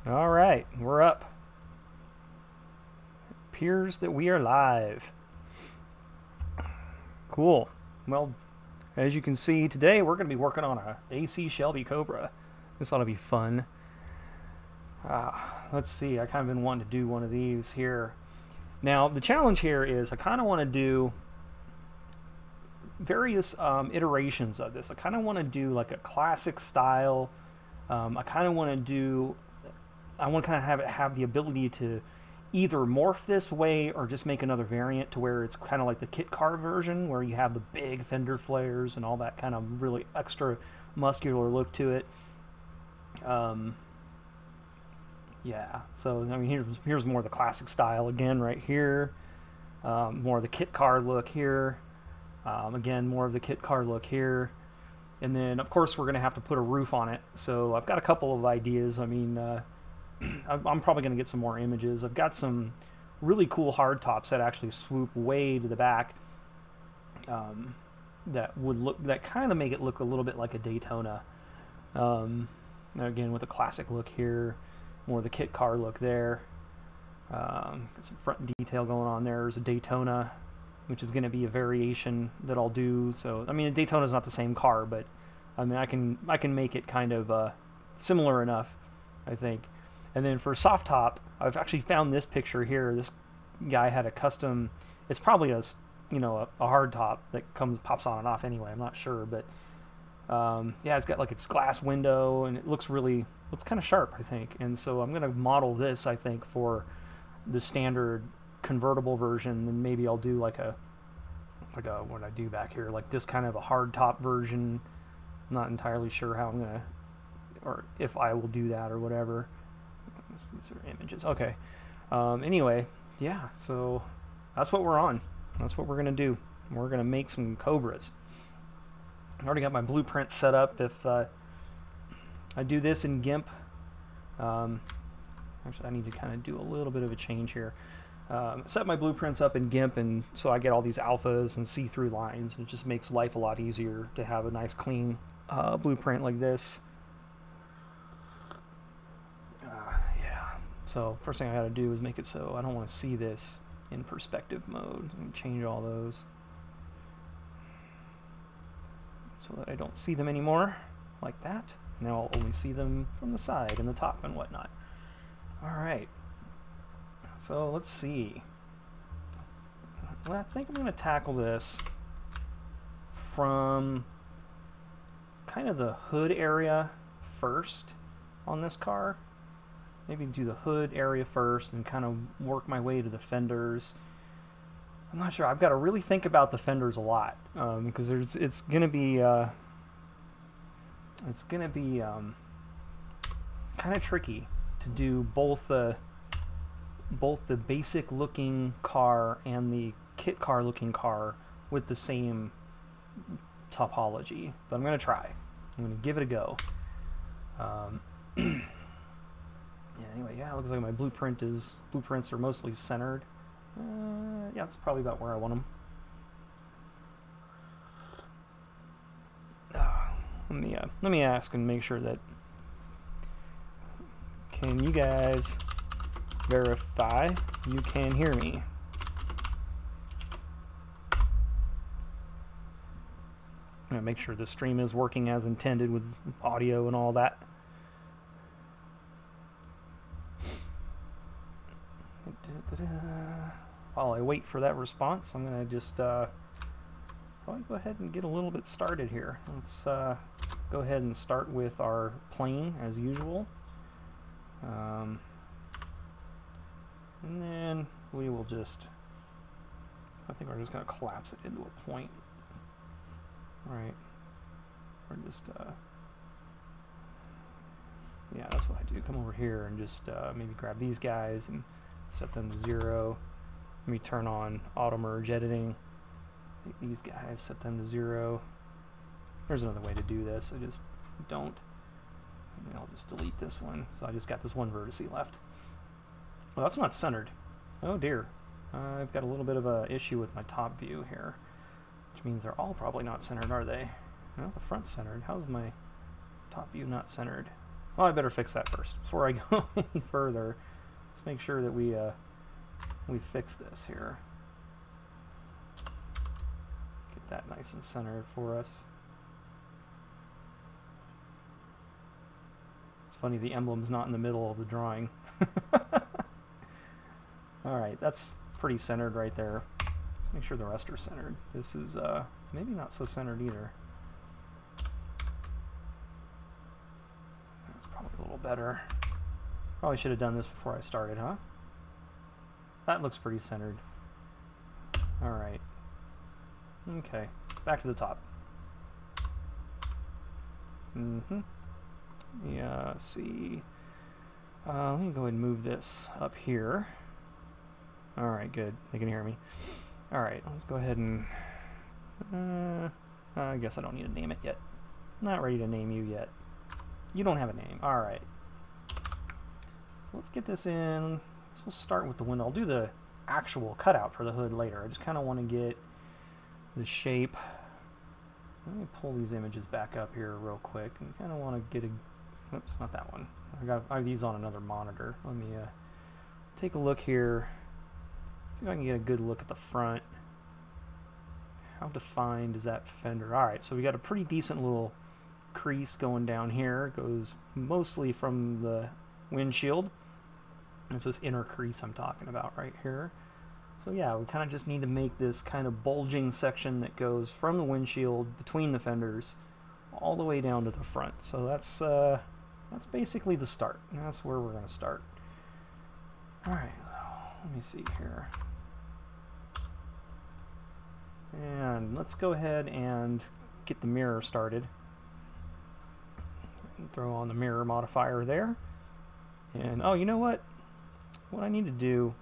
Alright, we're up. It appears that we are live. Cool. Well, as you can see, today we're going to be working on a AC Shelby Cobra. This ought to be fun. Let's see, I kind of been wanting to do one of these here. Now, the challenge here is I kind of want to do various iterations of this. I kind of want to do like a classic style. I kind of want to do... I want to kind of have the ability to either morph this way or just make another variant to where it's kind of like the kit car version where you have the big fender flares and all that kind of really extra muscular look to it. Yeah, so I mean here's more of the classic style again right here. More of the kit car look here. Again, more of the kit car look here. And then of course we're going to have to put a roof on it. So I've got a couple of ideas. I mean I'm probably going to get some more images. I've got some really cool hard tops that actually swoop way to the back. That kind of make it look a little bit like a Daytona. Again, with a classic look here, more of the kit car look there. Got some front detail going on there. There's a Daytona, which is going to be a variation that I'll do. So I mean, a Daytona is not the same car, but I mean I can make it kind of similar enough, I think. And then for soft top, I've actually found this picture here. This guy had a custom. It's probably a hard top that pops on and off anyway. I'm not sure, but yeah, it's got like its glass window and it looks kind of sharp, I think. And so I'm gonna model this, I think, for the standard convertible version. And maybe I'll do like a what did I do back here? Like this kind of a hard top version. I'm not entirely sure how I'm gonna, or if I will do that or whatever. These are images. Okay. Anyway, yeah, so that's what we're on. That's what we're going to do. We're going to make some Cobras. I already got my blueprint set up. If I do this in GIMP, actually I need to kind of do a little bit of a change here. Set my blueprints up in GIMP, and so I get all these alphas and see-through lines. It just makes life a lot easier to have a nice clean blueprint like this. So first thing I gotta do is make it so I don't want to see this in perspective mode. I'm gonna change all those so that I don't see them anymore, like that. Now I'll only see them from the side and the top and whatnot. Alright, so let's see. Well, I think I'm gonna tackle this from kind of the hood area first on this car. Maybe do the hood area first and kind of work my way to the fenders. I'm not sure. I've got to really think about the fenders a lot because it's gonna be kind of tricky to do both the basic looking car and the kit car looking car with the same topology. But I'm gonna try. I'm gonna give it a go. Yeah, anyway, yeah, it looks like my blueprints are mostly centered. Yeah, that's probably about where I want them. Let me ask and make sure that. Can you guys verify you can hear me? I'm gonna make sure the stream is working as intended with audio and all that. While I wait for that response, I'm going to just probably go ahead and get a little bit started here. Let's go ahead and start with our plane as usual. And then we will just, I think we're just going to collapse it into a point. Right. Or just, yeah, that's what I do. Come over here and just maybe grab these guys and set them to 0. Let me turn on auto merge editing. Take these guys, set them to 0. There's another way to do this. I just don't. And I'll just delete this one. So I just got this one vertex left. Well, that's not centered. Oh dear. I've got a little bit of a issue with my top view here, which means they're all probably not centered, are they? Well, the front's centered. How's my top view not centered? Well, I better fix that first before I go any further. Let's make sure that we fix this here. Get that nice and centered for us. It's funny the emblem's not in the middle of the drawing. Alright, that's pretty centered right there. Let's make sure the rest are centered. This is maybe not so centered either. That's probably a little better. Probably should have done this before I started, huh? That looks pretty centered. Alright. Okay, back to the top. Yeah, see. Let me go ahead and move this up here. Alright, good. They can hear me. Alright, let's go ahead and... I guess I don't need to name it yet. Not ready to name you yet. You don't have a name. Alright. Let's get this in. So we'll start with the window. I'll do the actual cutout for the hood later. I just kind of want to get the shape. Let me pull these images back up here real quick. And kind of want to get a... Oops, not that one. I have these on another monitor. Let me take a look here. See if I can get a good look at the front. How defined is that fender? Alright, so we got a pretty decent little crease going down here. It goes mostly from the windshield. It's this inner crease I'm talking about right here. So yeah, we kind of just need to make this kind of bulging section that goes from the windshield between the fenders all the way down to the front. So that's basically the start. And that's where we're going to start. Alright, let me see here. And let's go ahead and get the mirror started. Throw on the mirror modifier there. And oh, you know what? What I need to do,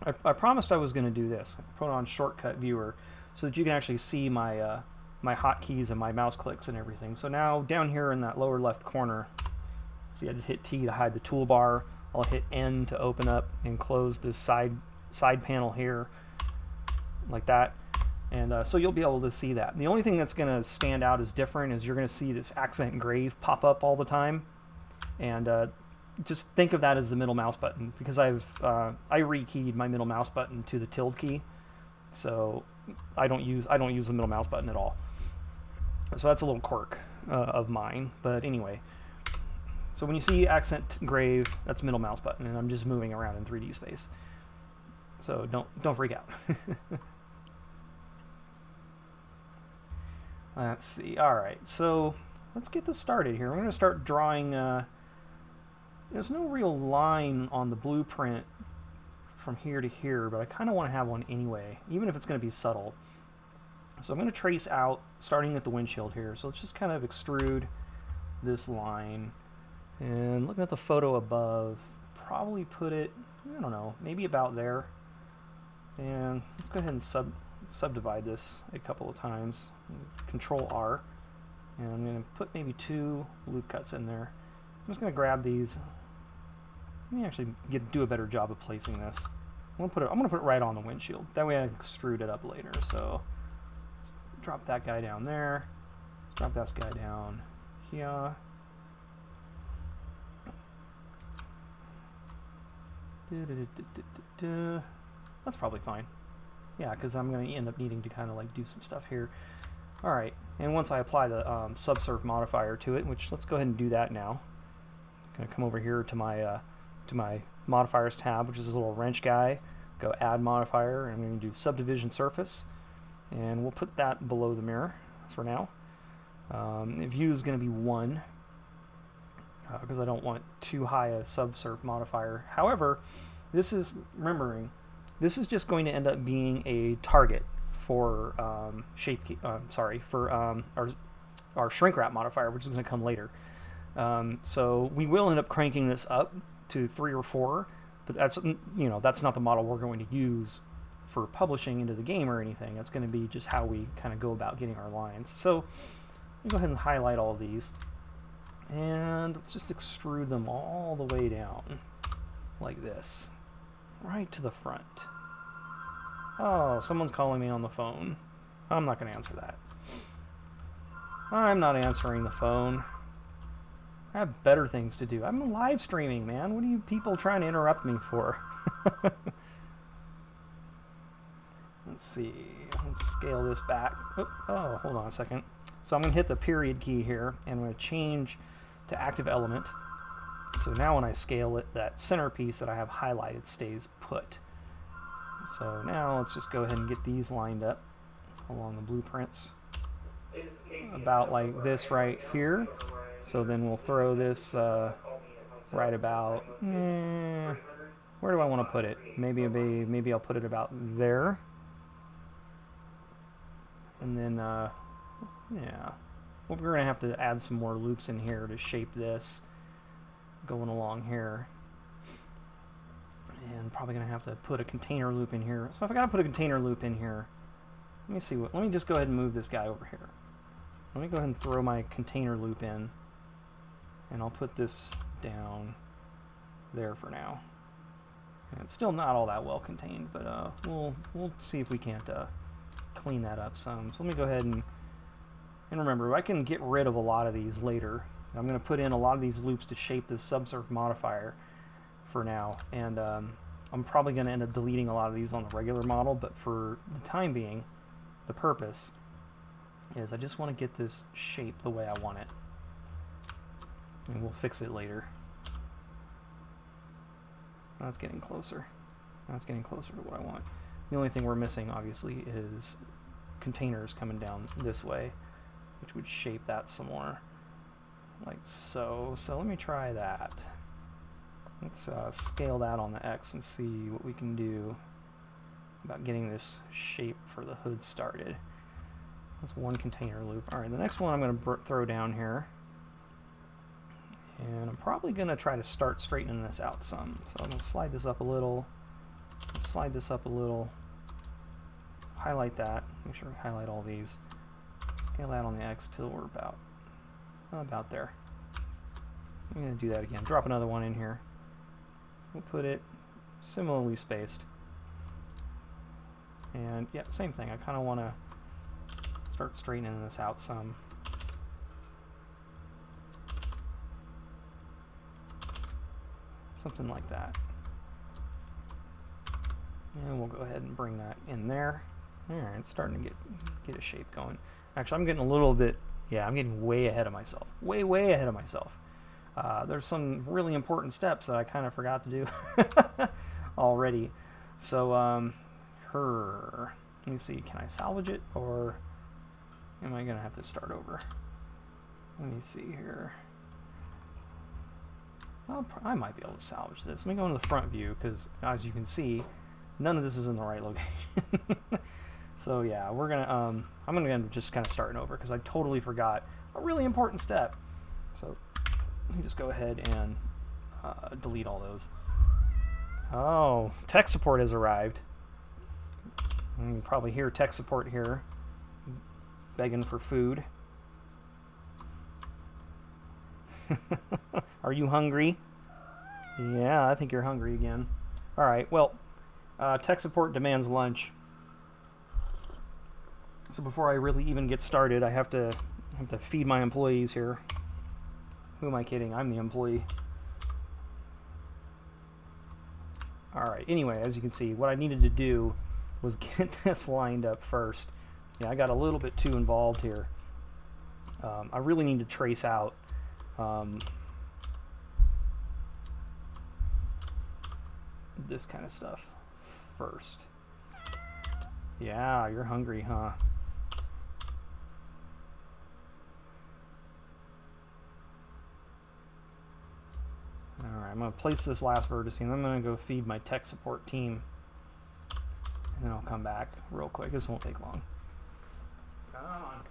I promised I was going to do this. I put on shortcut viewer so that you can actually see my my hotkeys and my mouse clicks and everything. So now down here in that lower left corner, see I just hit T to hide the toolbar. I'll hit N to open up and close this side panel here, like that. And so you'll be able to see that. The only thing that's going to stand out as different is you're going to see this accent engrave pop up all the time. And just think of that as the middle mouse button, because I rekeyed my middle mouse button to the tilde key, so I don't use the middle mouse button at all. So that's a little quirk of mine. But anyway, so when you see accent engrave, that's middle mouse button, and I'm just moving around in 3D space. So don't freak out. Let's see. All right, so let's get this started here. We're going to start drawing. There's no real line on the blueprint from here to here, but I kind of want to have one anyway, even if it's going to be subtle. So I'm going to trace out, starting at the windshield here. So let's just kind of extrude this line. And looking at the photo above, probably put it, I don't know, maybe about there. And let's go ahead and subdivide this a couple of times. Control R. And I'm going to put maybe 2 loop cuts in there. I'm just going to grab these. Let me actually do a better job of placing this. I'm going to put it right on the windshield. That way I can extrude it up later. So drop that guy down there. Drop that guy down here. That's probably fine. Yeah, because I'm going to end up needing to kind of like do some stuff here. Alright, and once I apply the subsurf modifier to it, which let's go ahead and do that now. I'm going to come over here to my modifiers tab, which is this little wrench guy. Go add modifier, and I'm going to do subdivision surface, and we'll put that below the mirror for now. The view is going to be 1 because I don't want too high a subsurf modifier. However, this is just going to end up being a target for our shrink wrap modifier, which is going to come later. So we will end up cranking this up to 3 or 4, but that's not the model we're going to use for publishing into the game or anything. That's going to be just how we kind of go about getting our lines. So let me go ahead and highlight all of these, and let's just extrude them all the way down like this, right to the front. Oh, someone's calling me on the phone. I'm not going to answer that. I'm not answering the phone. I have better things to do. I'm live streaming, man. What are you people trying to interrupt me for? Let's see. Let's scale this back. Oh, hold on a second. So I'm going to hit the period key here, and I'm going to change to active element. So now when I scale it, that centerpiece that I have highlighted stays put. So now let's just go ahead and get these lined up along the blueprints. About like this right here. So then we'll throw this right about... where do I want to put it? Maybe I'll put it about there. And then, yeah. Well, we're going to have to add some more loops in here to shape this going along here. And probably going to have to put a container loop in here. So if I got to put a container loop in here, let me just go ahead and move this guy over here. Let me go ahead and throw my container loop in. And I'll put this down there for now. And it's still not all that well contained, but we'll see if we can't clean that up some. So let me go ahead and remember, I can get rid of a lot of these later. I'm going to put in a lot of these loops to shape this subsurf modifier for now, and I'm probably going to end up deleting a lot of these on the regular model, but for the time being, the purpose is I just want to get this shape the way I want it, and we'll fix it later. That's getting closer. That's getting closer to what I want. The only thing we're missing, obviously, is containers coming down this way, which would shape that some more, like so. So let me try that. Let's scale that on the X and see what we can do about getting this shape for the hood started. That's one container loop. Alright, the next one I'm going to throw down here. And I'm probably going to try to start straightening this out some. So I'm going to slide this up a little. Slide this up a little. Highlight that. Make sure we highlight all these. Scale that on the X till we're about there. I'm going to do that again. Drop another one in here. We'll put it similarly spaced. And yeah, same thing. I kind of want to start straightening this out some. Something like that. And we'll go ahead and bring that in there. Alright, it's starting to get a shape going. Actually, I'm getting a little bit, yeah, I'm getting way ahead of myself. Way ahead of myself. There's some really important steps that I kind of forgot to do already. So, let me see, can I salvage it, or am I going to have to start over? Let me see here. Well, I might be able to salvage this. Let me go into the front view, because as you can see, none of this is in the right location. So yeah, we're gonna I'm gonna just kind of starting over because I totally forgot a really important step. So let me just go ahead and delete all those. Oh, tech support has arrived. You can probably hear tech support here, begging for food. Are you hungry? Yeah, I think you're hungry again. Alright, well, tech support demands lunch. So before I really even get started, I have to feed my employees here. Who am I kidding? I'm the employee. Alright, anyway, as you can see, what I needed to do was get this lined up first. Yeah, I got a little bit too involved here. I really need to trace out this kind of stuff first. Yeah, you're hungry, huh? Alright, I'm going to place this last vertex and I'm going to go feed my tech support team. And then I'll come back real quick. This won't take long. Come on.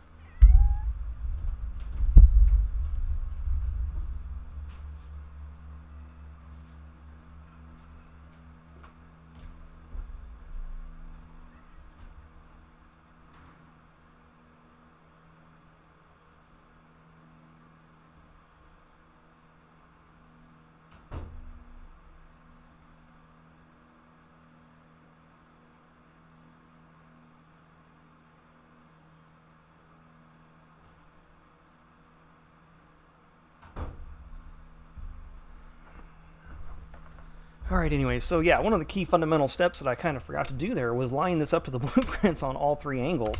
Alright, anyway, so yeah, one of the key fundamental steps that I kind of forgot to do there was line this up to the blueprints on all three angles.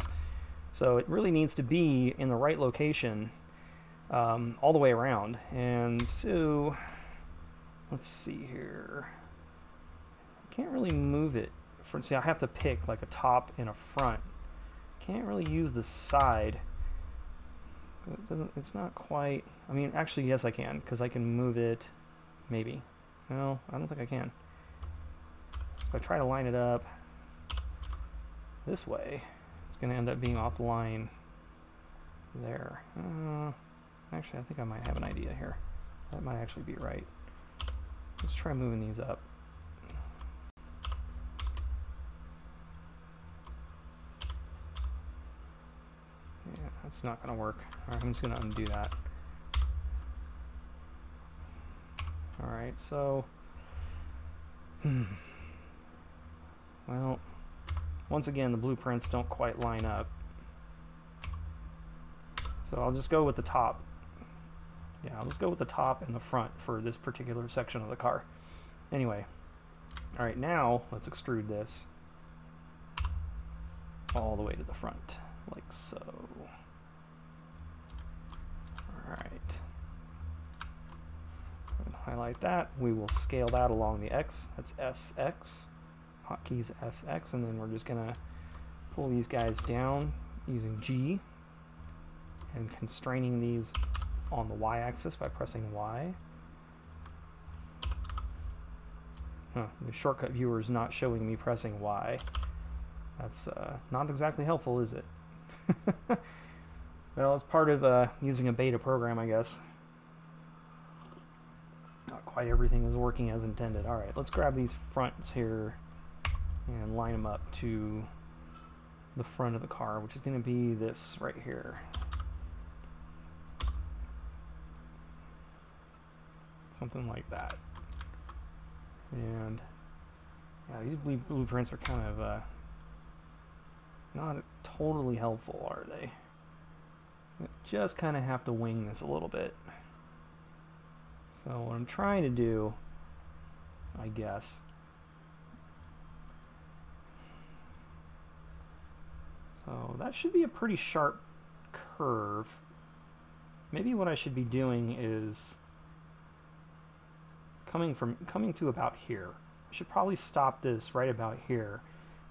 So it really needs to be in the right location all the way around. And so, let's see here. I can't really move it. See, I have to pick like a top and a front. Can't really use the side. It's not quite... I mean, actually, yes I can, because I can move it, maybe. No, I don't think I can. If I try to line it up this way, it's going to end up being off the line there. Actually, I think I might have an idea here. That might actually be right. Let's try moving these up. Yeah, that's not going to work. Alright, I'm just going to undo that. Alright, so... well, once again, the blueprints don't quite line up. So I'll just go with the top. Yeah, I'll just go with the top and the front for this particular section of the car. Anyway, alright, now let's extrude this all the way to the front, like so. Alright. Highlight that. We will scale that along the X. That's SX. Hotkeys SX, and then we're just going to pull these guys down using G and constraining these on the Y-axis by pressing Y. The shortcut viewer is not showing me pressing Y. That's not exactly helpful, is it? Well, it's part of using a beta program, I guess. Not quite everything is working as intended. Alright, let's grab these fronts here and line them up to the front of the car, which is going to be this right here. Something like that. And yeah, these blueprints are kind of not totally helpful, are they? You just kind of have to wing this a little bit. So what I'm trying to do, I guess, so that should be a pretty sharp curve. Maybe what I should be doing is coming to about here. I should probably stop this right about here,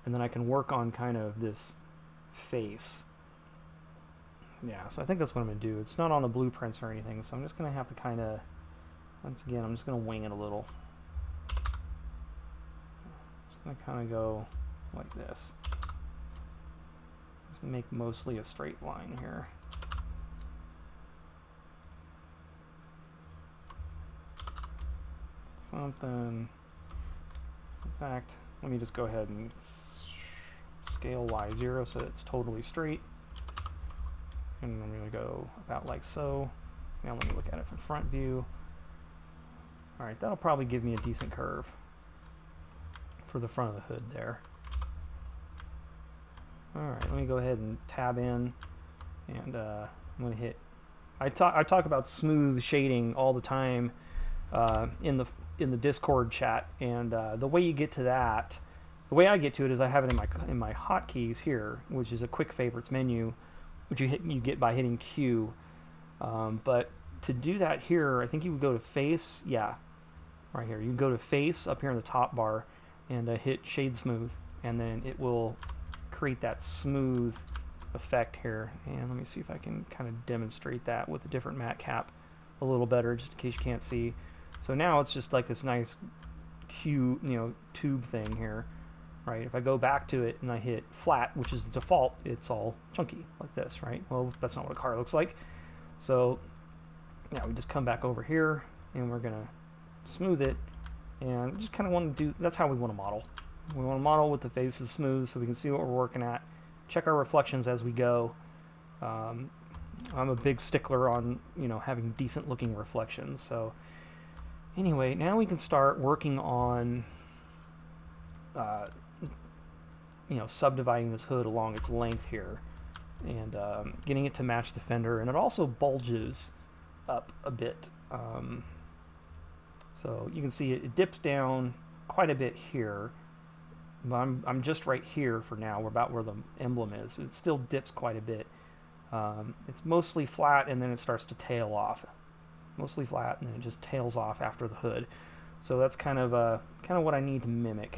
and then I can work on kind of this face. Yeah, so I think that's what I'm going to do. It's not on the blueprints or anything, so I'm just going to have to kind of, once again, I'm just going to wing it a little. Just going to kind of go like this. Just make mostly a straight line here. Something. In fact, let me just go ahead and scale Y0 so it's totally straight. And I'm going to go about like so. Now let me look at it from front view. Alright, that'll probably give me a decent curve for the front of the hood there. Alright, let me go ahead and tab in, and I'm going to hit... I talk about smooth shading all the time in the Discord chat, and the way you get to that, the way I get to it is I have it in my hotkeys here, which is a quick favorites menu, which you get by hitting Q. But to do that here, I think you would go to face, yeah, right here. You can go to face up here in the top bar and hit shade smooth, and then it will create that smooth effect here. And let me see if I can kind of demonstrate that with a different matte cap a little better, just in case you can't see. So now it's just like this nice tube thing here, right? If I go back to it and I hit flat, which is the default, it's all chunky like this, right? Well, that's not what a car looks like. So now we just come back over here and we're gonna smooth it, and just kind of want to do, that's how we want to model. We want to model with the faces smooth so we can see what we're working at, check our reflections as we go. I'm a big stickler on having decent looking reflections. So anyway, now we can start working on subdividing this hood along its length here, and getting it to match the fender, and it also bulges up a bit. So you can see it dips down quite a bit here, but I'm just right here for now. We're about where the emblem is. It still dips quite a bit. It's mostly flat, and then it starts to tail off. Mostly flat, and then it just tails off after the hood. So that's kind of what I need to mimic,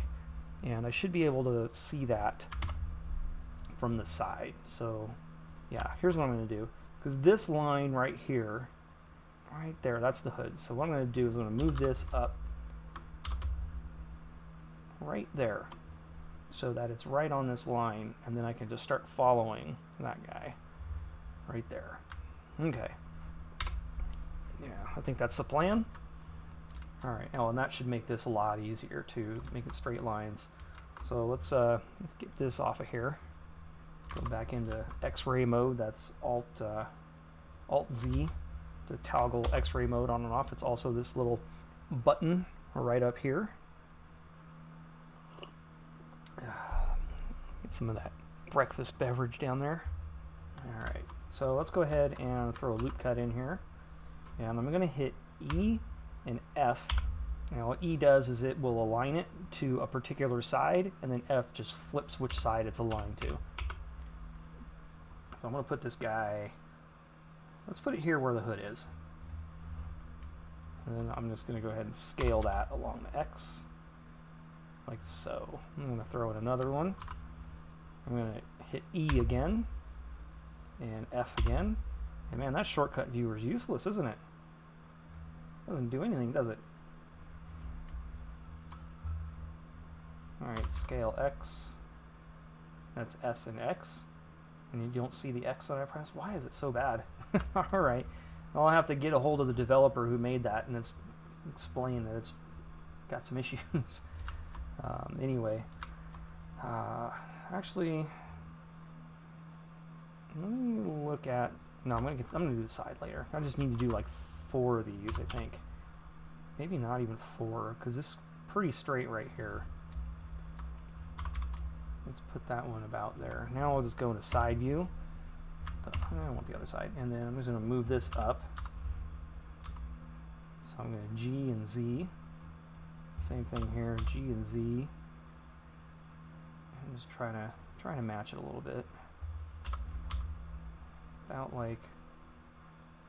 and I should be able to see that from the side. So yeah, here's what I'm going to do, because this line right here, right there, that's the hood. So what I'm going to do is I'm going to move this up right there so that it's right on this line, and then I can just start following that guy right there. Okay. Yeah, I think that's the plan. Alright, oh, and that should make this a lot easier to make it straight lines. So let's get this off of here. Go back into X-ray mode. That's Alt-Z to toggle X-ray mode on and off. It's also this little button right up here. Get some of that breakfast beverage down there. Alright, so let's go ahead and throw a loop cut in here. And I'm going to hit E and F. Now what E does is it will align it to a particular side, and then F just flips which side it's aligned to. So I'm going to put this guy, let's put it here where the hood is. And then I'm just going to go ahead and scale that along the X, like so. I'm going to throw in another one. I'm going to hit E again, and F again. And man, that shortcut viewer is useless, isn't it? Doesn't do anything, does it? Alright, scale X. That's S and X. And you don't see the X that I press? Why is it so bad? Alright. I'll have to get a hold of the developer who made that and explain that it's got some issues. Anyway. Actually, let me look at... No, I'm gonna do the side later. I just need to do like 4 of these, I think. Maybe not even 4, because this is pretty straight right here. Let's put that one about there. Now I'll just go into side view. I want the other side. And then I'm just going to move this up. So I'm going to G and Z. Same thing here, G and Z. I'm just trying to match it a little bit. About like,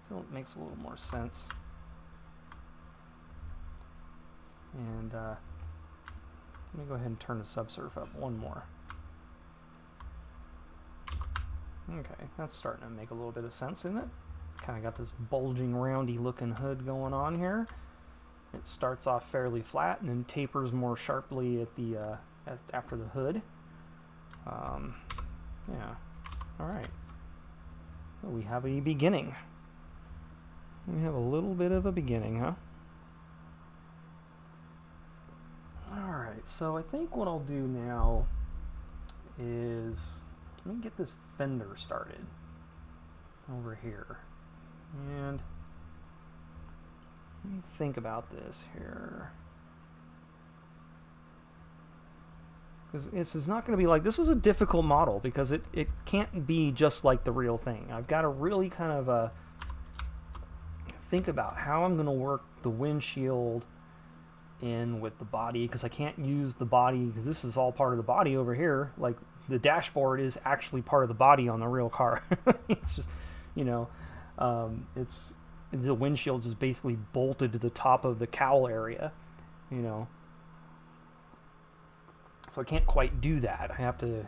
so it makes a little more sense. And let me go ahead and turn the subsurf up one more. Okay, that's starting to make a little bit of sense, isn't it? Kind of got this bulging, roundy looking hood going on here. It starts off fairly flat and then tapers more sharply at the after the hood. Yeah. All right. So we have a beginning. We have a little bit of a beginning, huh? Alright, so I think what I'll do now is, let me get this Fender started over here. And let me think about this here. Because this is not going to be like, this is a difficult model because it can't be just like the real thing. I've got to really kind of think about how I'm going to work the windshield in with the body, because I can't use the body, because this is all part of the body over here. Like, the dashboard is actually part of the body on the real car. It's just, you know, it's, the windshield is basically bolted to the top of the cowl area, you know. So I can't quite do that. I have to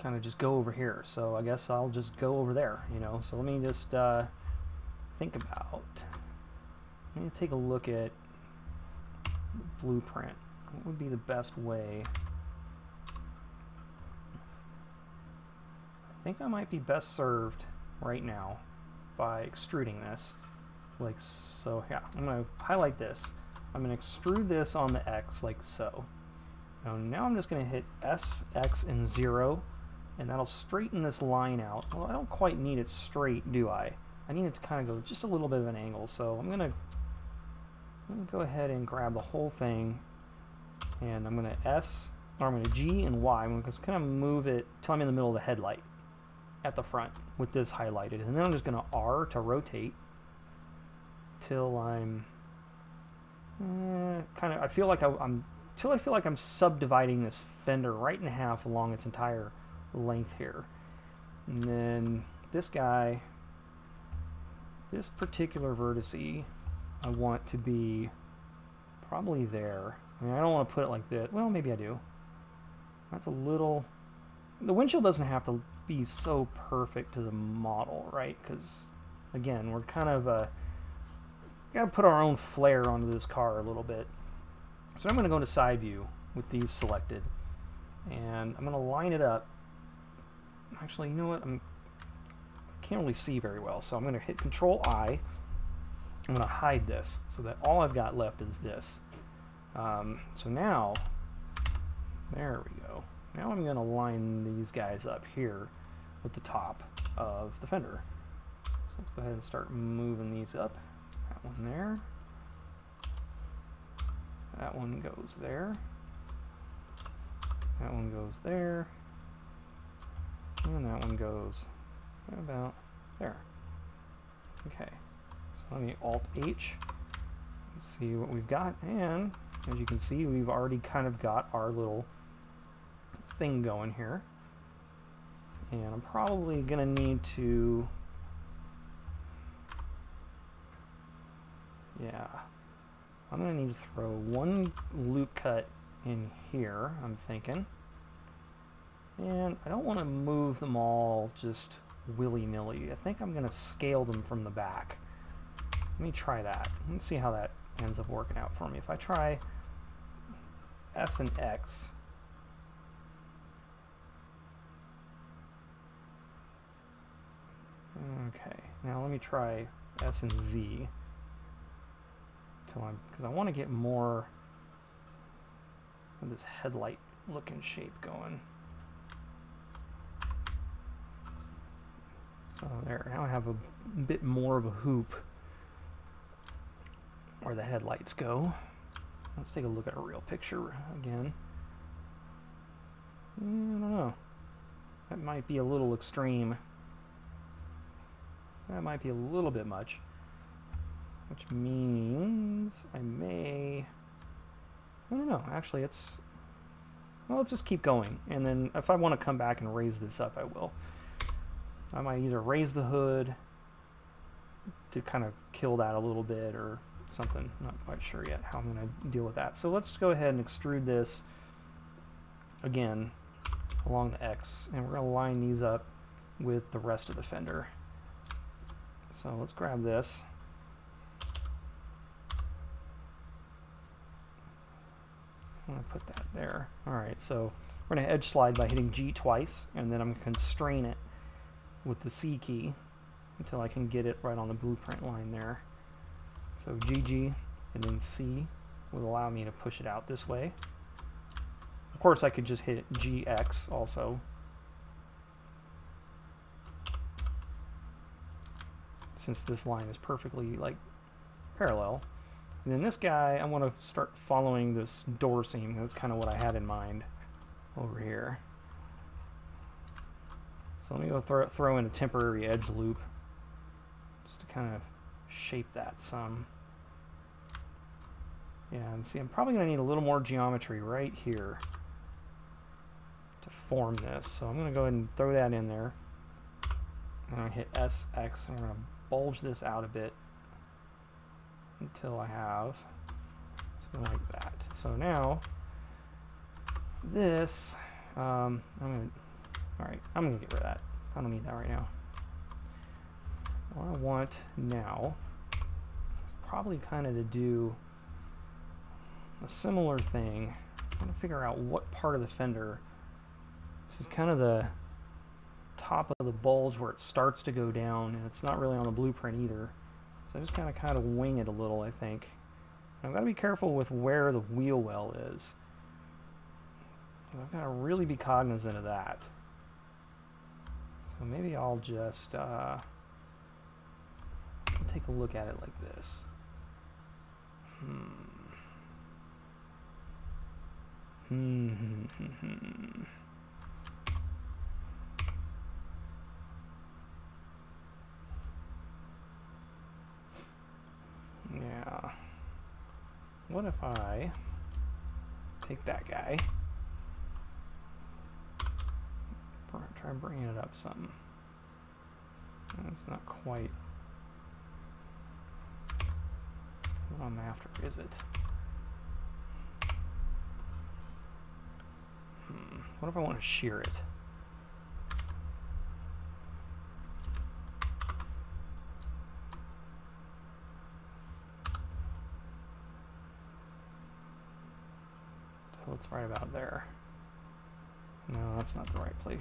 kind of just go over here. So I guess I'll just go over there, you know. So let me just think about, let me take a look at blueprint. What would be the best way? I think I might be best served right now by extruding this, like so. Yeah, I'm going to highlight this. I'm going to extrude this on the X like so. Now I'm just going to hit S, X, and 0, and that'll straighten this line out. Well, I don't quite need it straight, do I? I need it to kind of go just a little bit of an angle. So I'm going to go ahead and grab the whole thing, and I'm going to S, or I'm going to G and Y. I'm going to kind of move it till I'm in the middle of the headlight at the front with this highlighted. And then I'm just going to R to rotate till I'm kind of, I feel like I feel like I'm subdividing this fender right in half along its entire length here. And then this guy, this particular vertice, I want to be probably there. I mean, I don't want to put it like this. Well, maybe I do. That's a little... The windshield doesn't have to be so perfect to the model, right? Because, again, we're kind of... got to put our own flair onto this car a little bit. So I'm going to go to side view with these selected. And I'm going to line it up. Actually, you know what? I can't really see very well, so I'm going to hit Control-I. I'm going to hide this so that all I've got left is this. So now, there we go. Now I'm going to line these guys up here with the top of the fender. So let's go ahead and start moving these up. That one there. That one goes there. That one goes there. And that one goes about there. Okay. So let me Alt-H and see what we've got. And as you can see, we've already kind of got our little thing going here. And I'm probably going to need to... Yeah. I'm going to need to throw one loop cut in here, I'm thinking. And I don't want to move them all just willy-nilly. I think I'm going to scale them from the back. Let me try that. Let's see how that ends up working out for me. If I try S and X, okay, now let me try S and Z, because I want to get more of this headlight looking shape going. So there, now I have a bit more of a hoop where the headlights go. Let's take a look at a real picture again. I don't know. That might be a little extreme. That might be a little bit much. Which means I may... I don't know. Actually, it's... Well, let's just keep going. And then if I want to come back and raise this up, I will. I might either raise the hood to kind of kill that a little bit or something. Not quite sure yet how I'm going to deal with that. So let's go ahead and extrude this again along the X, and we're going to line these up with the rest of the fender. So let's grab this. I'm going to put that there. Alright, so we're going to edge slide by hitting G twice, and then I'm going to constrain it with the C key until I can get it right on the blueprint line there. So GG and then C will allow me to push it out this way. Of course, I could just hit GX also. Since this line is perfectly parallel. And then this guy, I want to start following this door seam. That's kind of what I had in mind over here. So let me go throw in a temporary edge loop just to kind of shape that some. Yeah, and see, I'm probably going to need a little more geometry right here to form this. So I'm going to go ahead and throw that in there. I'm going to hit SX, and we're going to bulge this out a bit until I have something like that. So now, this, I'm going to get rid of that. I don't need that right now. What I want now is probably kind of to do a similar thing. I'm going to figure out what part of the fender. This is kind of the top of the bulge where it starts to go down, and it's not really on the blueprint either. So I just kind of wing it a little, I think. I've got to be careful with where the wheel well is. So I've got to really be cognizant of that. So maybe I'll just take a look at it like this. Yeah. what if I take that guy, try bringing it up some. It's not quite what I'm after, is it? What if I want to shear it? So it's right about there. No, that's not the right place.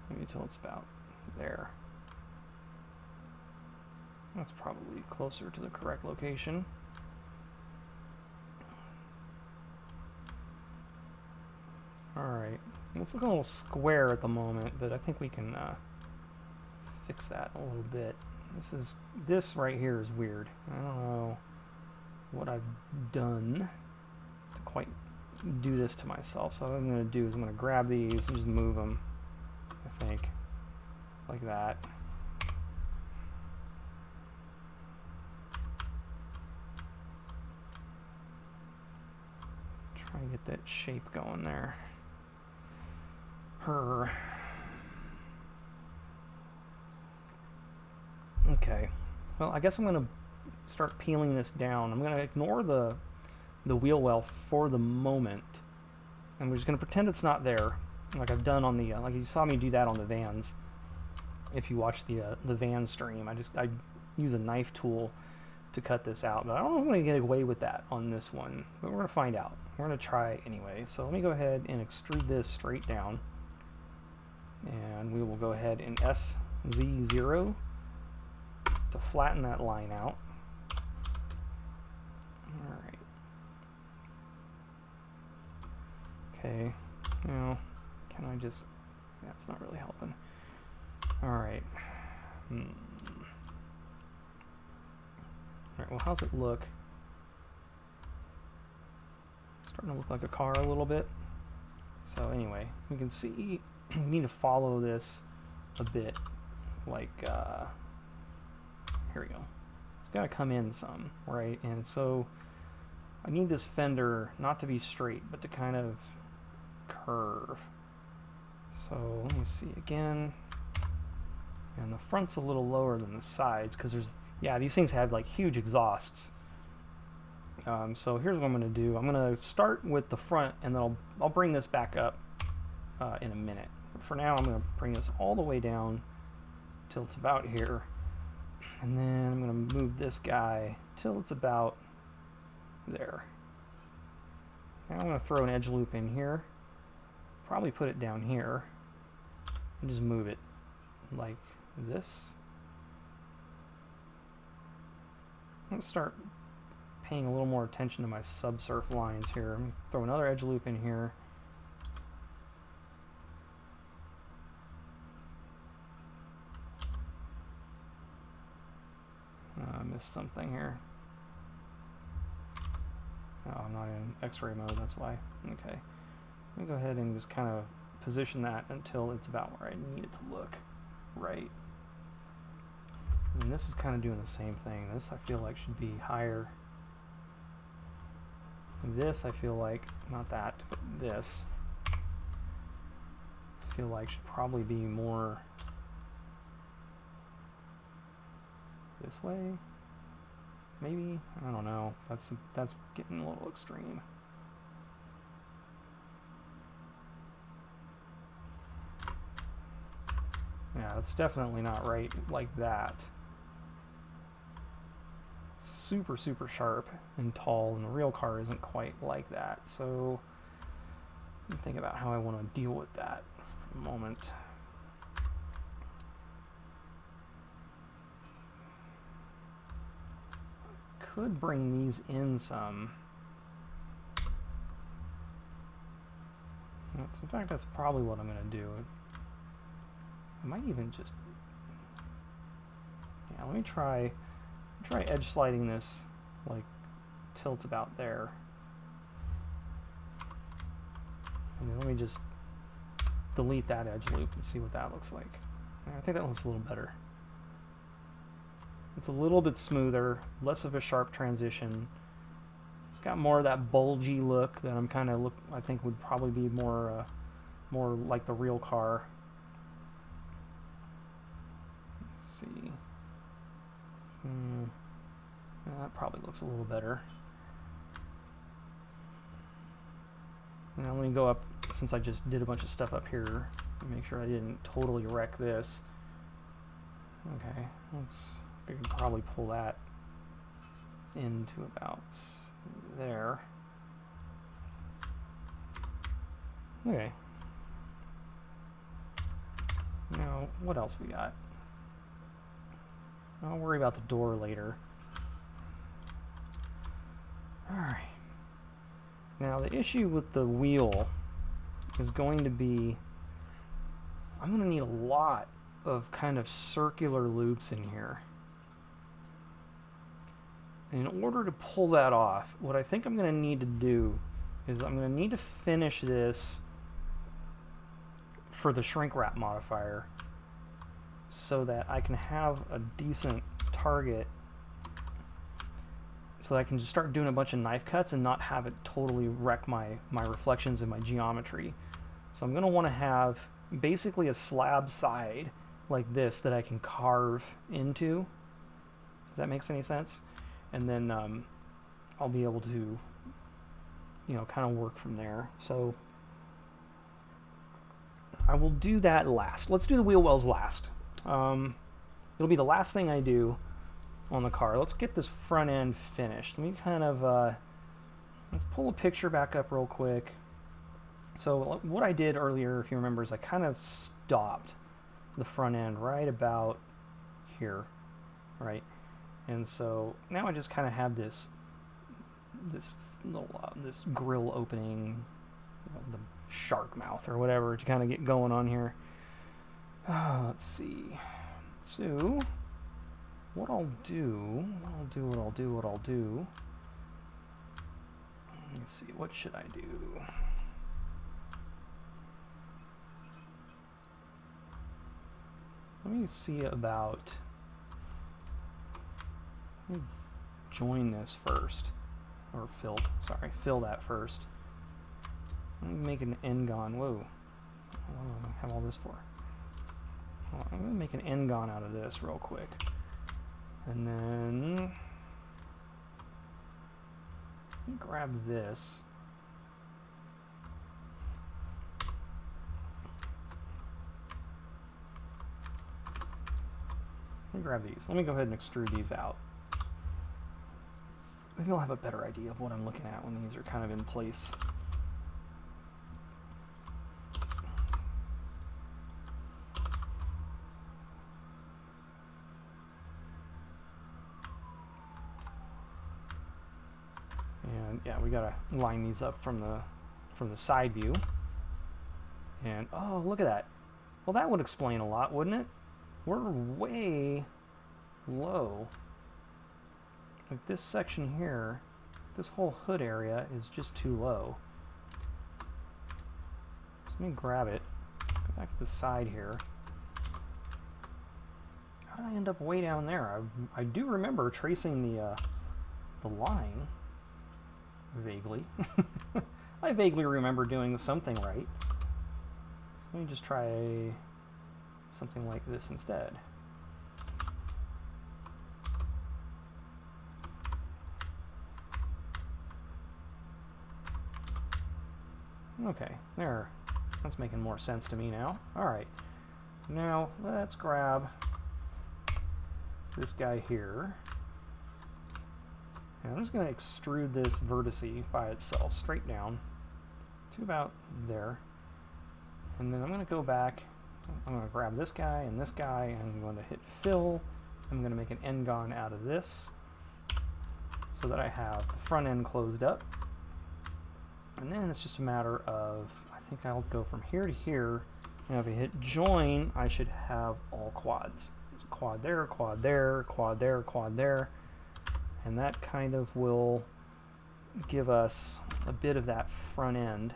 Maybe till it's about there. That's probably closer to the correct location. Alright, it's looking a little square at the moment, but I think we can fix that a little bit. This right here is weird. I don't know what I've done to quite do this to myself. So what I'm going to do is I'm going to grab these and just move them, I think, like that. Try and get that shape going there. Okay, well, I guess I'm going to start peeling this down. I'm going to ignore the wheel well for the moment, and we're just going to pretend it's not there, like I've done on the like you saw me do that on the vans. If you watch the van stream, I use a knife tool to cut this out, but I don't know if I'm going to get away with that on this one, but we're going to find out. We're going to try anyway. So let me go ahead and extrude this straight down, and we will go ahead and SZ0 to flatten that line out. Alright. Okay, now, can I just, that's not really helping. Alright. Alright, well, how's it look? It's starting to look like a car a little bit. So anyway, we can see, we need to follow this a bit, like, here we go. It's got to come in some, right? And so I need this fender not to be straight, but to kind of curve. So let me see again. And the front's a little lower than the sides because there's, yeah, these things have like huge exhausts. So here's what I'm going to do. I'm going to start with the front, and then I'll bring this back up in a minute. But for now, I'm going to bring this all the way down till it's about here. And then I'm going to move this guy till it's about there. Now I'm going to throw an edge loop in here. Probably put it down here. And just move it like this. I'm going to start paying a little more attention to my subsurf lines here. I'm going to throw another edge loop in here. I missed something here. Oh, I'm not in X-ray mode, that's why. Okay. Let me go ahead and just kind of position that until it's about where I need it to look. Right. And this is kind of doing the same thing. This I feel like should be higher. This I feel like, not that, but this, I feel like should probably be more this way. Maybe? I don't know. That's getting a little extreme. Yeah, it's definitely not right like that. Super, super sharp and tall, and the real car isn't quite like that. So, let me think about how I want to deal with that for a moment. Could bring these in some. In fact, that's probably what I'm going to do. I might even just, yeah, let me try edge sliding this like till it's about there. And then let me just delete that edge loop and see what that looks like. I think that looks a little better. It's a little bit smoother, less of a sharp transition. It's got more of that bulgy look that I think would probably be more like the real car. Let's see. That probably looks a little better. Now let me go up, since I just did a bunch of stuff up here, to make sure I didn't totally wreck this. Okay, I can probably pull that into about there. Okay. Now, what else we got? I'll worry about the door later. Alright. Now, the issue with the wheel is going to be, I'm going to need a lot of kind of circular loops in here. And in order to pull that off, what I think I'm going to need to do is I'm going to need to finish this for the shrink wrap modifier so that I can have a decent target, so that I can just start doing a bunch of knife cuts and not have it totally wreck my reflections and my geometry. So I'm going to want to have basically a slab side like this that I can carve into, if that makes any sense. And then I'll be able to, kind of work from there. So I will do that last. Let's do the wheel wells last. It'll be the last thing I do on the car. Let's get this front end finished. Let me kind of let's pull a picture back up real quick. So what I did earlier, if you remember, is I kind of stopped the front end right about here, right? And so now I just kind of have this little this grill opening, the shark mouth or whatever, to kind of get going on here. Let's see. So what I'll do. Let's see. What should I do? Let me see about. Let me join this first, or fill that first. Let me make an N-gon. Whoa. What do I have all this for? Well, I'm going to make an N-gon out of this real quick. And then let me grab this. Let me grab these. Let me go ahead and extrude these out. Maybe I'll have a better idea of what I'm looking at when these are kind of in place. And yeah, we gotta line these up from the side view. And oh, look at that. Well, that would explain a lot, wouldn't it? We're way low. Like this section here, this whole hood area is just too low. So let me grab it, go back to the side here. How did I end up way down there? I do remember tracing the line, vaguely. I vaguely remember doing something right. Let me just try something like this instead. Okay, there. That's making more sense to me now. Alright. Now, let's grab this guy here. And I'm just going to extrude this vertice by itself, straight down, to about there. And then I'm going to go back. I'm going to grab this guy, and I'm going to hit fill. I'm going to make an N-gon out of this, so that I have the front end closed up. And then it's just a matter of, I think I'll go from here to here, and if I hit join, I should have all quads. There's a quad there, quad there, quad there, quad there, and that kind of will give us a bit of that front end,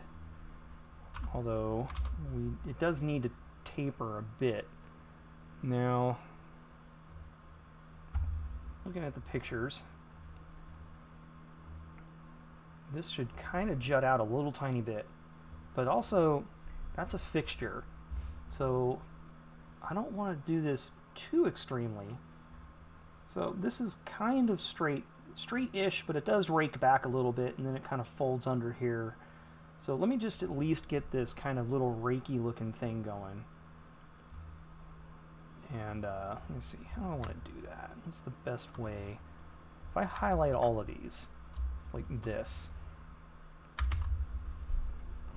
although it does need to taper a bit. Now, looking at the pictures, this should kind of jut out a little tiny bit, but also that's a fixture, so I don't want to do this too extremely. So this is kind of straight-ish, but it does rake back a little bit, and then it kind of folds under here. So let me just at least get this kind of little rakey looking thing going. And let me see, how do I want to do that? What's the best way? If I highlight all of these, like this,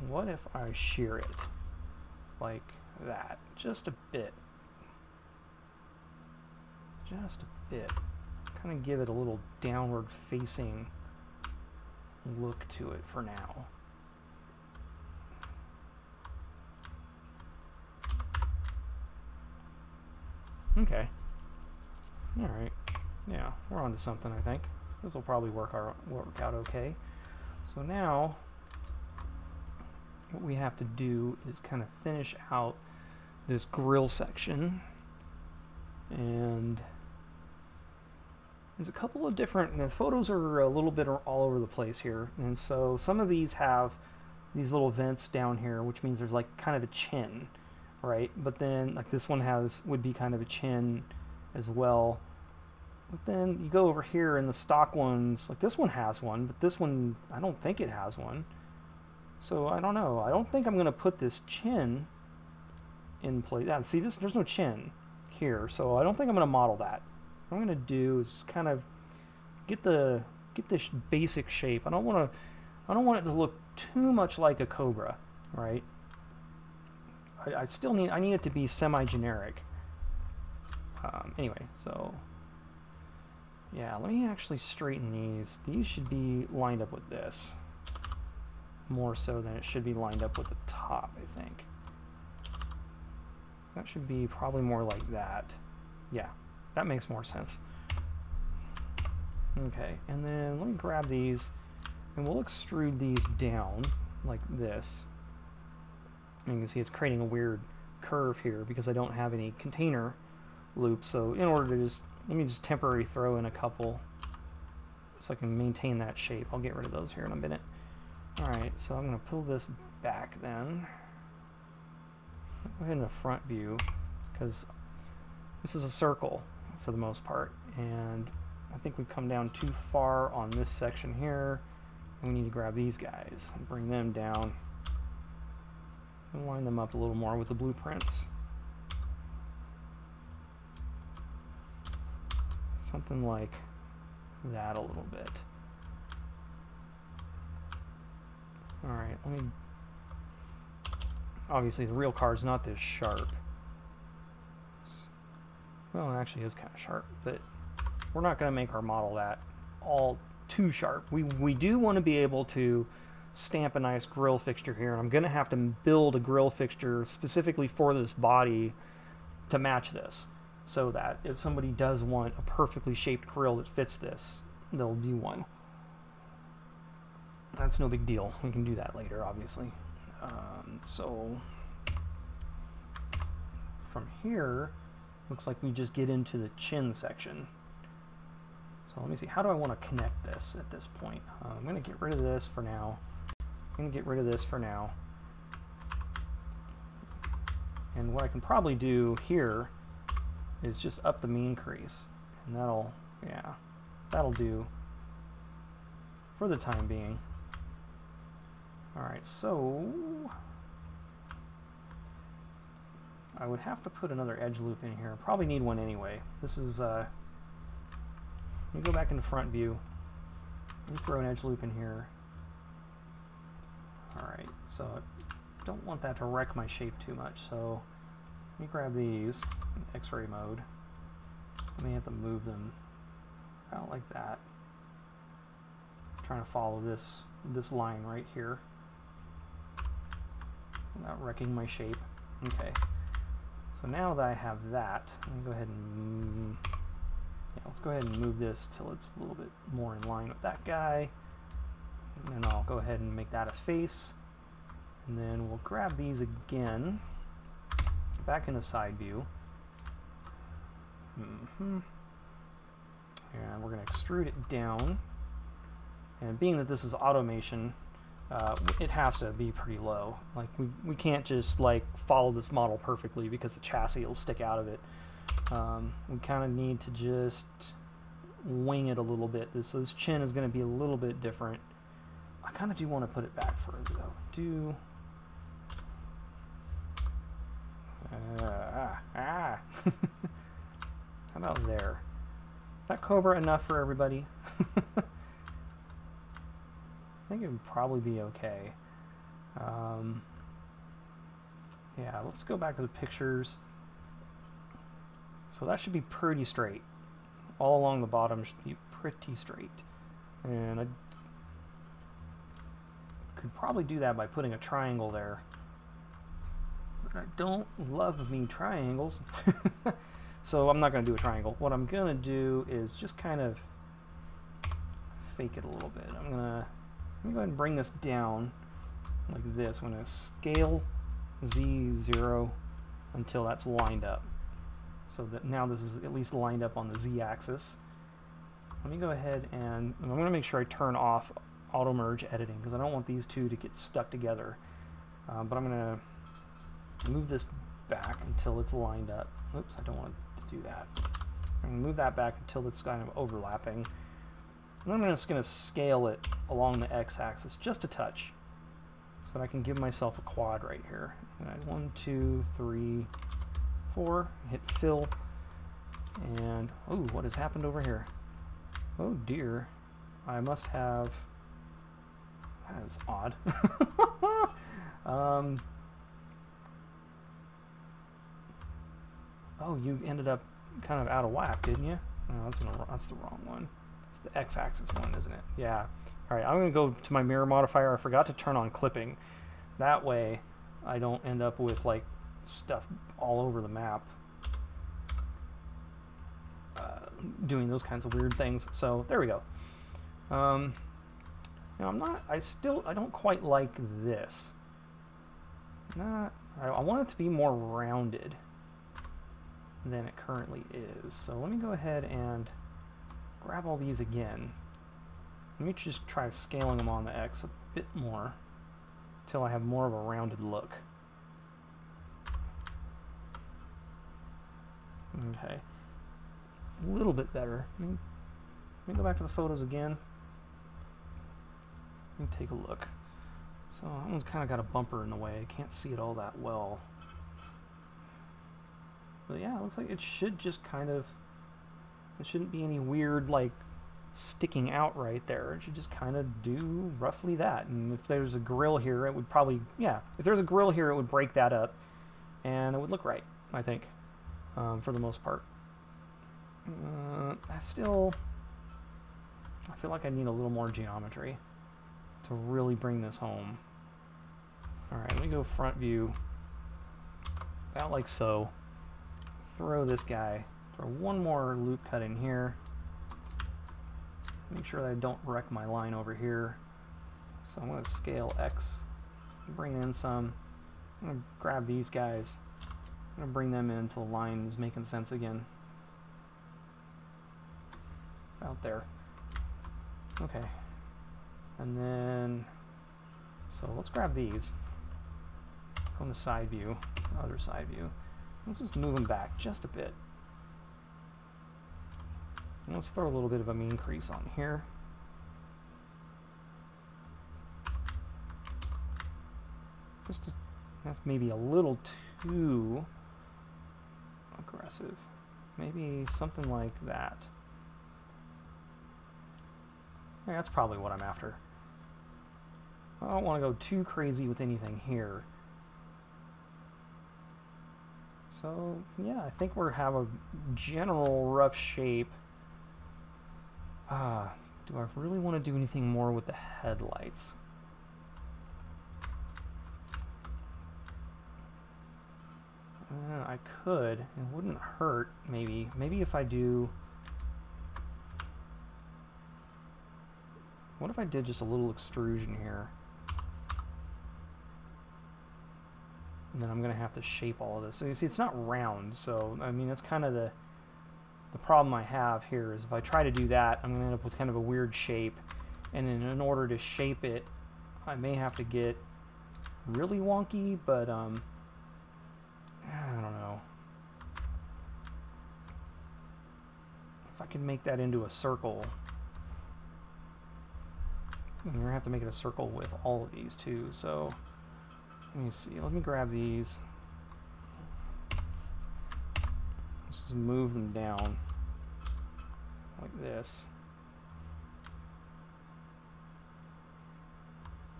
what if I shear it like that? Just a bit. Just a bit. Kind of give it a little downward facing look to it for now. Okay. Alright. Yeah, we're on to something, I think. This will probably work out okay. So now, what we have to do is kind of finish out this grill section. And there's a couple of different, the photos are a little bit all over the place here. And so some of these have these little vents down here, which means there's like kind of a chin, right? But then like this one would be kind of a chin as well. But then you go over here and the stock ones, like this one has one, but this one, I don't think it has one. So I don't know. I don't think I'm going to put this chin in place. Yeah, see, there's no chin here, so I don't think I'm going to model that. What I'm going to do is kind of get this basic shape. I don't want it to look too much like a cobra, right? I need it to be semi-generic. Anyway, so yeah, let me actually straighten these. These should be lined up with this more so than it should be lined up with the top, I think. That should be probably more like that. Yeah, that makes more sense. Okay, and then let me grab these and we'll extrude these down like this. And you can see it's creating a weird curve here because I don't have any container loops. So in order to let me just temporarily throw in a couple so I can maintain that shape. I'll get rid of those here in a minute. Alright, so I'm going to pull this back then. Go ahead in the front view because this is a circle for the most part, and I think we've come down too far on this section here, and we need to grab these guys and bring them down and line them up a little more with the blueprints. Something like that a little bit. Alright, obviously the real car is not this sharp. Well, it actually is kind of sharp, but we're not going to make our model that all too sharp. We do want to be able to stamp a nice grill fixture here, and I'm going to have to build a grill fixture specifically for this body to match this, so that if somebody does want a perfectly shaped grill that fits this, there'll be one. That's no big deal. We can do that later, obviously. So from here, looks like we just get into the chin section. So let me see, how do I want to connect this at this point? I'm going to get rid of this for now. And what I can probably do here is just up the mean crease. And that'll do for the time being. Alright, so I would have to put another edge loop in here. Probably need one anyway. This is, let me go back into front view. Let me throw an edge loop in here. Alright, so I don't want that to wreck my shape too much, so let me grab these in X-ray mode. I may have to move them out like that. I'm trying to follow this line right here without wrecking my shape. Okay. So now that I have that, let me go ahead and let's go ahead and move this till it's a little bit more in line with that guy. And then I'll go ahead and make that a face. And then we'll grab these again, back in the side view. And we're going to extrude it down. And being that this is automation, it has to be pretty low. Like we can't just like follow this model perfectly because the chassis will stick out of it. We kind of need to just wing it a little bit. So this chin is going to be a little bit different. I kind of do want to put it back further though. How about there? Is that Cobra enough for everybody? I think it would probably be okay. Yeah, let's go back to the pictures. So that should be pretty straight. All along the bottom should be pretty straight. And I could probably do that by putting a triangle there. But I don't love me triangles. So I'm not going to do a triangle. What I'm going to do is just kind of fake it a little bit. Let me go ahead and bring this down like this. I'm going to scale Z0 until that's lined up. So that now this is at least lined up on the Z-axis. Let me go ahead and I'm going to make sure I turn off auto merge editing because I don't want these two to get stuck together. But I'm going to move this back until it's lined up. Oops, I don't want to do that. I'm going to move that back until it's kind of overlapping. And I'm just going to scale it along the X-axis just a touch so that I can give myself a quad right here. 1, 2, 3, 4. Hit fill. And, oh, what has happened over here? Oh dear. I must have... That is odd. Oh, you ended up kind of out of whack, didn't you? No, that's the wrong one. It's the X-axis one, isn't it? Yeah. Alright, I'm going to go to my mirror modifier. I forgot to turn on clipping. That way, I don't end up with, like, stuff all over the map. Doing those kinds of weird things. So, there we go. Now, I don't quite like this. I want it to be more rounded than it currently is. So let me go ahead and grab all these again. Let me just try scaling them on the X a bit more until I have more of a rounded look. Okay. A little bit better. Let me go back to the photos again. Let me take a look. So that one's kind of got a bumper in the way. I can't see it all that well. But yeah, it looks like it should just kind of... It shouldn't be any weird, like, sticking out right there. It should just kind of do roughly that. And if there's a grill here, it would probably... Yeah, if there's a grill here, it would break that up. And it would look right, I think, for the most part. I feel like I need a little more geometry to really bring this home. Alright, let me go front view. About like so. Throw this guy. Throw one more loop cut in here. Make sure that I don't wreck my line over here. So I'm going to scale X. Bring in some. I'm going to grab these guys. I'm going to bring them in until the line is making sense again. Out there. Okay. And then, so let's grab these. Go on the side view, other side view. Let's just move them back just a bit. And let's throw a little bit of an increase on here. That's maybe a little too aggressive. Maybe something like that. Yeah, that's probably what I'm after. I don't want to go too crazy with anything here. So, yeah, I think we have a general rough shape. Do I really want to do anything more with the headlights? I could. It wouldn't hurt, maybe. Maybe if I do... What if I did just a little extrusion here? And then I'm going to have to shape all of this. So you see, it's not round, so, I mean, that's kind of the the problem I have here is if I try to do that, I'm going to end up with kind of a weird shape, and then in order to shape it, I may have to get really wonky, but I don't know. If I can make that into a circle, I'm going to have to make it a circle with all of these too. So let me see. Let me grab these. Let's just move them down like this.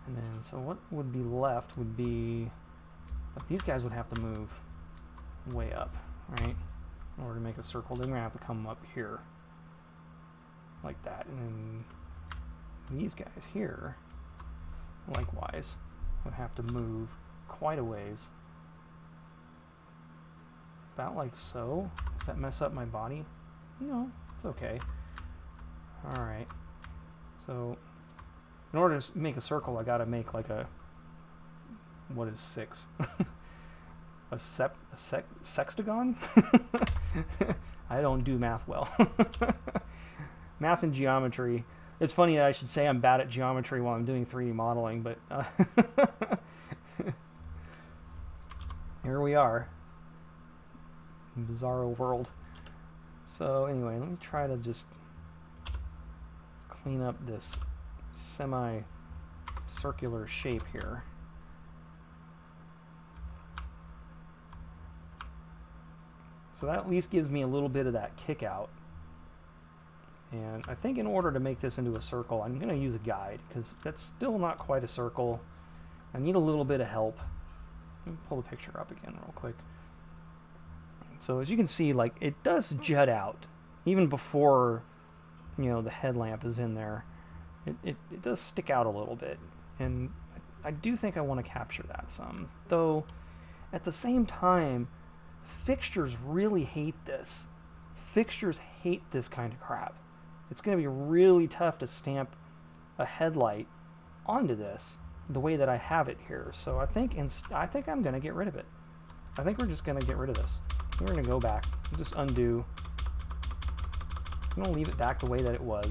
And then, so what would be left would be, these guys would have to move way up, right? In order to make a circle, they're going to have to come up here, like that. And then these guys here, likewise, would have to move quite a ways. About like so. Does that mess up my body? No, it's okay. Alright. So, in order to make a circle, I gotta make like a, what is 6? a sextagon? I don't do math well. Math and geometry. It's funny that I should say I'm bad at geometry while I'm doing 3D modeling, but here we are. Bizarro world. So anyway, let me try to just clean up this semi-circular shape here. So that at least gives me a little bit of that kick out. And I think in order to make this into a circle, I'm going to use a guide, because that's still not quite a circle. I need a little bit of help. Let me pull the picture up again real quick. So as you can see, like, it does jut out, even before, you know, the headlamp is in there. It does stick out a little bit, and I do think I want to capture that some. Though, at the same time, fixtures really hate this. Fixtures hate this kind of crap. It's going to be really tough to stamp a headlight onto this the way that I have it here. So I think I'm going to get rid of it. I think we're just going to get rid of this. We're going to go back. We'll just undo. I'm going to leave it back the way that it was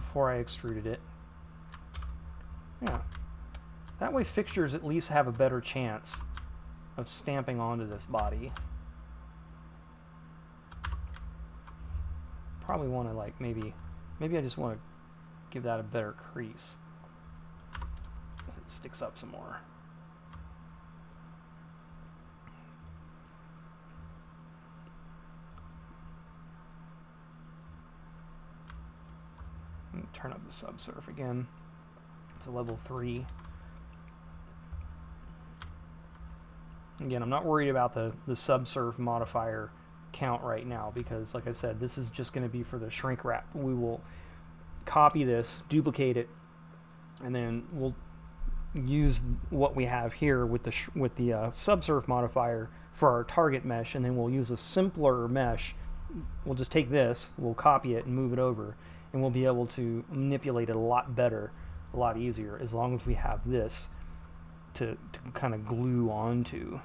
before I extruded it. Yeah. That way fixtures at least have a better chance of stamping onto this body. Probably want to, like, maybe I just want to give that a better crease. It sticks up some more. Turn up the subsurf again to level 3. Again, I'm not worried about the subsurf modifier count right now, because like I said, this is just going to be for the shrink wrap. We will copy this, duplicate it, and then we'll use what we have here with the subsurf modifier for our target mesh, and then we'll use a simpler mesh. We'll just take this, we'll copy it and move it over, and we'll be able to manipulate it a lot better, a lot easier, as long as we have this to kind of glue onto.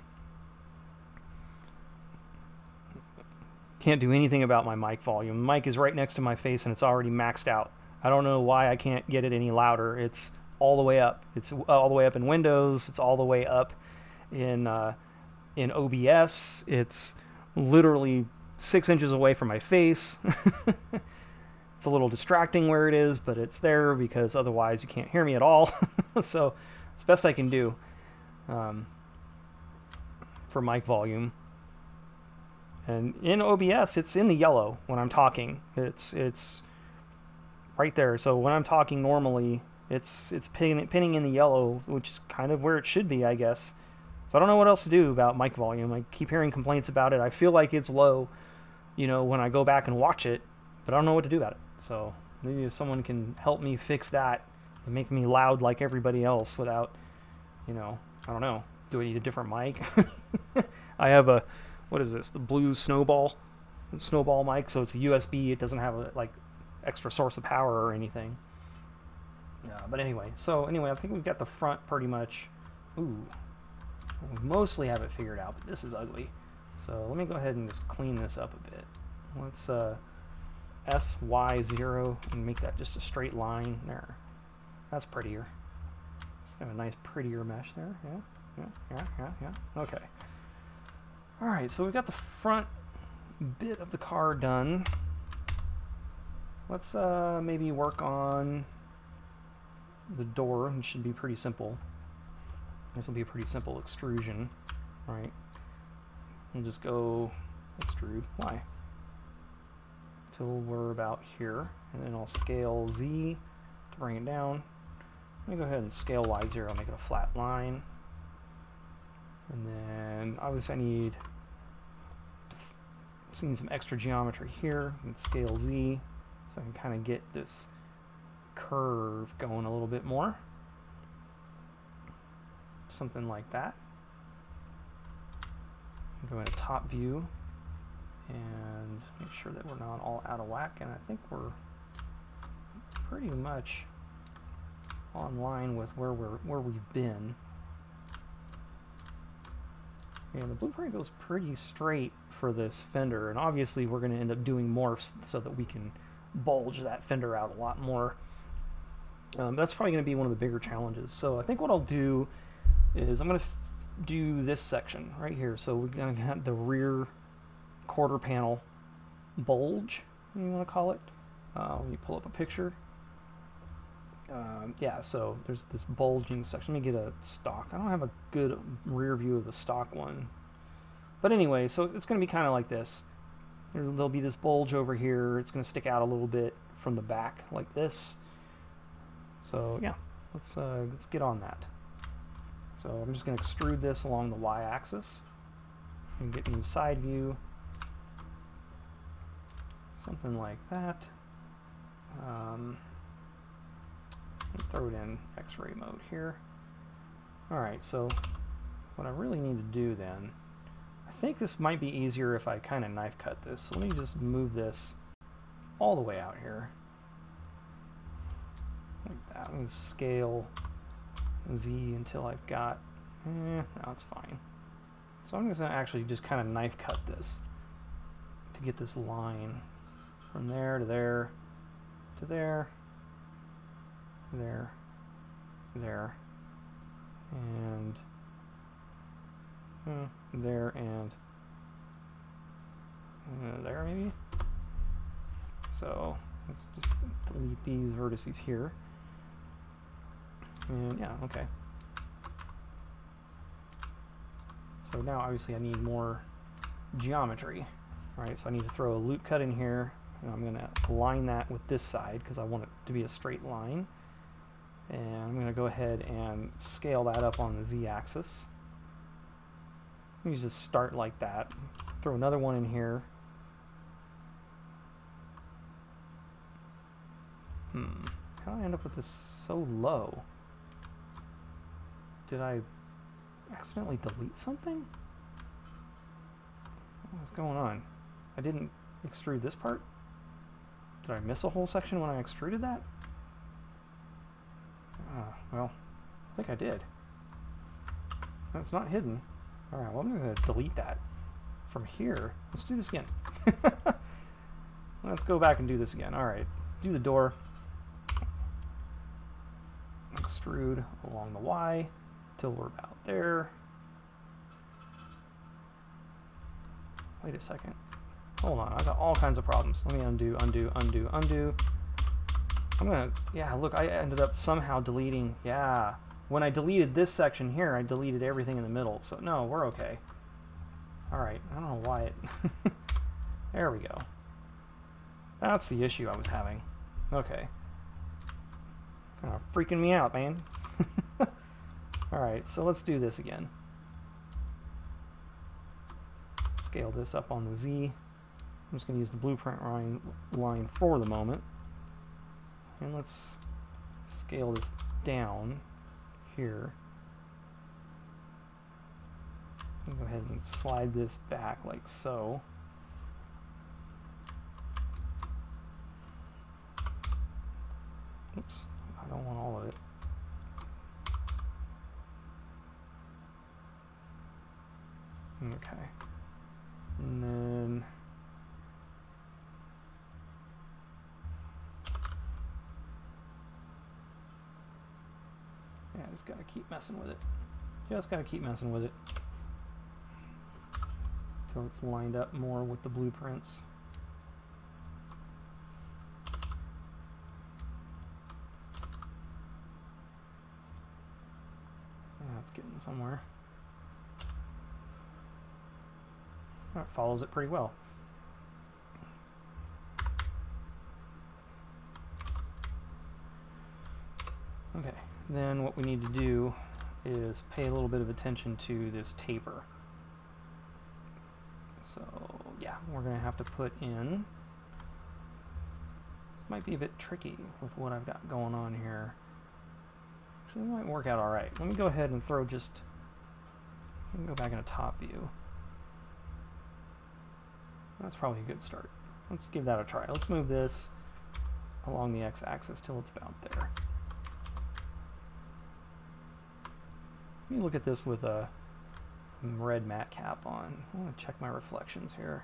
Can't do anything about my mic volume. The mic is right next to my face and it's already maxed out. I don't know why I can't get it any louder. It's all the way up. It's all the way up in Windows. It's all the way up in OBS. It's literally 6 inches away from my face. It's a little distracting where it is, but it's there because otherwise you can't hear me at all. So it's the best I can do for mic volume. And in OBS, it's in the yellow when I'm talking. It's right there. So when I'm talking normally, it's pinning in the yellow, which is kind of where it should be, I guess. So I don't know what else to do about mic volume. I keep hearing complaints about it. I feel like it's low, you know, when I go back and watch it, but I don't know what to do about it. So maybe if someone can help me fix that and make me loud like everybody else without, you know, I don't know. Do I need a different mic? I have a, what is this? The blue snowball mic. So it's a USB. It doesn't have a like extra source of power or anything. But anyway, I think we've got the front pretty much. Ooh, we mostly have it figured out, but this is ugly. So let me go ahead and just clean this up a bit. Let's SY0 and make that just a straight line there. That's prettier. Have a nice prettier mesh there. Yeah. Okay. Alright, so we've got the front bit of the car done. Let's maybe work on the door. It should be pretty simple. This will be a pretty simple extrusion, right? We'll just go extrude. Why? Till we're about here, and then I'll scale Z to bring it down. Let me go ahead and scale Y0, make it a flat line. And then obviously I need some extra geometry here, and scale Z so I can kind of get this curve going a little bit more. Something like that. Go into top view and make sure that we're not all out of whack, and I think we're pretty much on line with where we've been. And the blueprint goes pretty straight for this fender, and obviously we're going to end up doing morphs so that we can bulge that fender out a lot more. That's probably going to be one of the bigger challenges. So I think what I'll do is I'm going to do this section right here. So we're going to have the rear quarter panel bulge, you want to call it. Let me pull up a picture. Yeah, so there's this bulging section. Let me get a stock. I don't have a good rear view of the stock one. But anyway, so it's going to be kind of like this. There'll be this bulge over here. It's going to stick out a little bit from the back like this. So yeah, let's get on that. So I'm just going to extrude this along the y-axis and get in the side view. Something like that. Throw it in X-ray mode here. Alright, so what I really need to do then, I think this might be easier if I kind of knife cut this. So let me just move this all the way out here. Like that. Let me scale Z until I've got, no, it's fine. So I'm just going to actually just kind of knife cut this to get this line from there to there to there, there, there, and there, and there maybe. So let's just delete these vertices here. And yeah, okay. So now obviously I need more geometry, right? So I need to throw a loop cut in here, and I'm going to align that with this side because I want it to be a straight line. And I'm going to go ahead and scale that up on the Z-axis. Let me just start like that. Throw another one in here. How did I end up with this so low? Did I accidentally delete something? What's going on? I didn't extrude this part? Did I miss a whole section when I extruded that? Well, I think I did. It's not hidden. Alright, well I'm going to delete that from here. Let's do this again. Let's go back and do this again. Alright, do the door. Extrude along the Y till we're about there. Wait a second. Hold on, I got all kinds of problems. Let me undo, undo, undo, undo. I'm gonna, yeah, look, I ended up somehow deleting, yeah. When I deleted this section here, I deleted everything in the middle. So, no, we're okay. Alright, I don't know why it... There we go. That's the issue I was having. Okay. Kind of freaking me out, man. Alright, so let's do this again. Scale this up on the Z. I'm just going to use the blueprint line for the moment. And let's scale this down here. Go ahead and slide this back like so. Oops, I don't want all of it. Okay. And then Yeah, just gotta keep messing with it. Just gotta keep messing with it until it's lined up more with the blueprints. Yeah, it's getting somewhere. That follows it pretty well. Okay, then what we need to do is pay a little bit of attention to this taper. So yeah, we're going to have to put in, this might be a bit tricky with what I've got going on here. Actually, it might work out alright. Let me go ahead and throw just, let me go back into top view. That's probably a good start. Let's give that a try. Let's move this along the x-axis till it's about there. Let me look at this with a red matte cap on. I want to check my reflections here.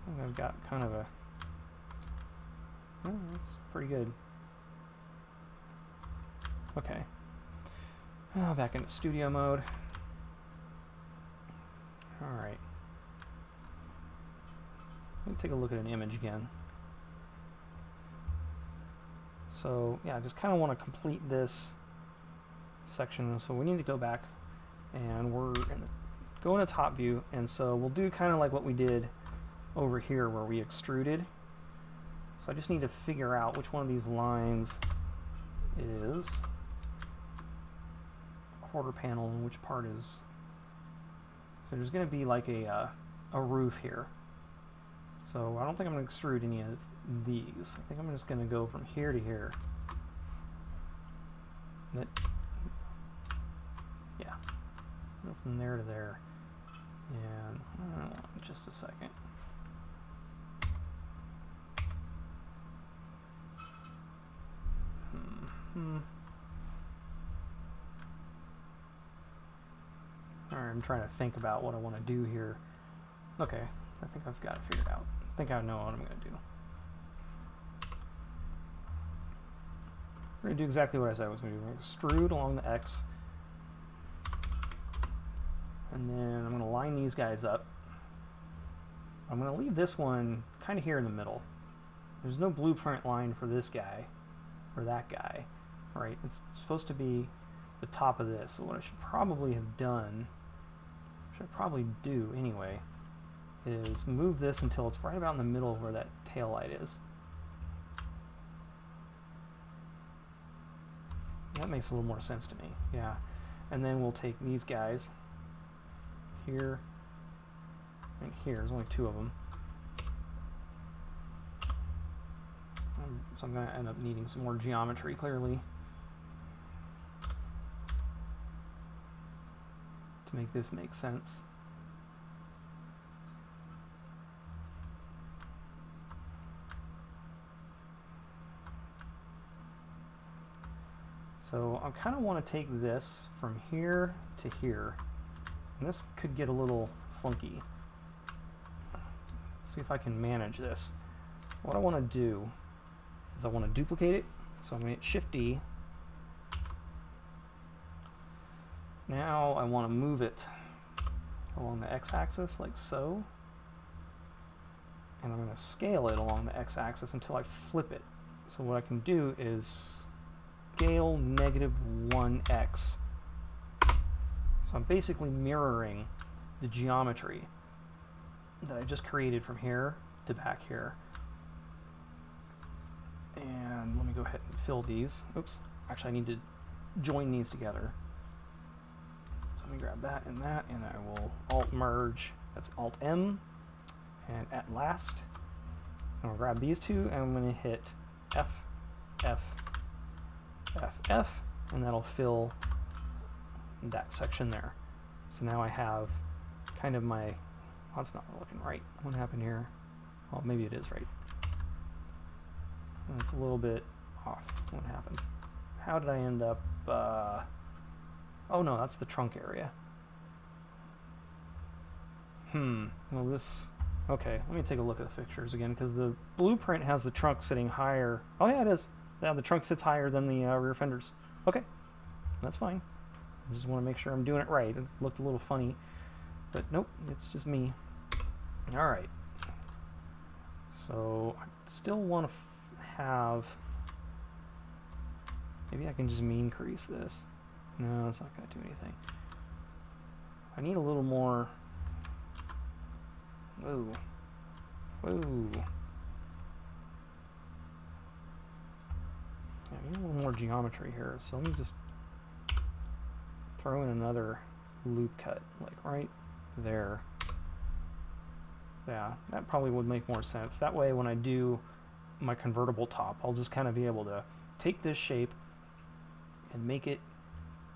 I think I've got kind of a, oh, that's pretty good. Okay. Back into studio mode. Alright. Let me take a look at an image again. So yeah, I just kind of want to complete this section. So we need to go back and we're going to go into top view, and so we'll do kind of like what we did over here where we extruded. So I just need to figure out which one of these lines is quarter panel and which part is. So there's going to be like a roof here. So I don't think I'm going to extrude any of these. I think I'm just going to go from here to here. Yeah, go from there to there. And just a second. Alright, I'm trying to think about what I want to do here. Okay, I think I've got it figured out. I think I know what I'm going to do. We're going to do exactly what I said I was going to do. We're going to extrude along the X. And then I'm going to line these guys up. I'm going to leave this one kind of here in the middle. There's no blueprint line for this guy or that guy. Right? It's supposed to be the top of this. So what I should probably have done, should I probably do anyway, is move this until it's right about in the middle of where that tail light is. That makes a little more sense to me, yeah. And then we'll take these guys here and here. There's only two of them. So I'm going to end up needing some more geometry, clearly, to make this make sense. So I kind of want to take this from here to here, and this could get a little funky. See if I can manage this. What I want to do is I want to duplicate it, so I'm going to hit Shift D. Now I want to move it along the x-axis like so, and I'm going to scale it along the x-axis until I flip it. So what I can do is scale -1x. So I'm basically mirroring the geometry that I just created from here to back here. And let me go ahead and fill these. Oops, actually I need to join these together. So let me grab that, and I will Alt merge. That's Alt M, and at last, I'll grab these two, and I'm going to hit F, F, F, F, and that'll fill that section there. So now I have kind of my, oh, it's not looking right. What happened here? Well, maybe it is right. It's a little bit off. What happened? How did I end up, oh no, that's the trunk area. Well, this Okay, let me take a look at the fixtures again, because the blueprint has the trunk sitting higher. Oh yeah, it is. Yeah, the trunk sits higher than the rear fenders. Okay, that's fine. I just want to make sure I'm doing it right. It looked a little funny, but nope, it's just me. Alright, so I still want to have... Maybe I can just mean crease this. No, it's not going to do anything. I need a little more... Whoa. Whoa. Yeah, I need a little more geometry here, so let me just throw in another loop cut, like right there. Yeah, that probably would make more sense. That way when I do my convertible top, I'll just kind of be able to take this shape and make it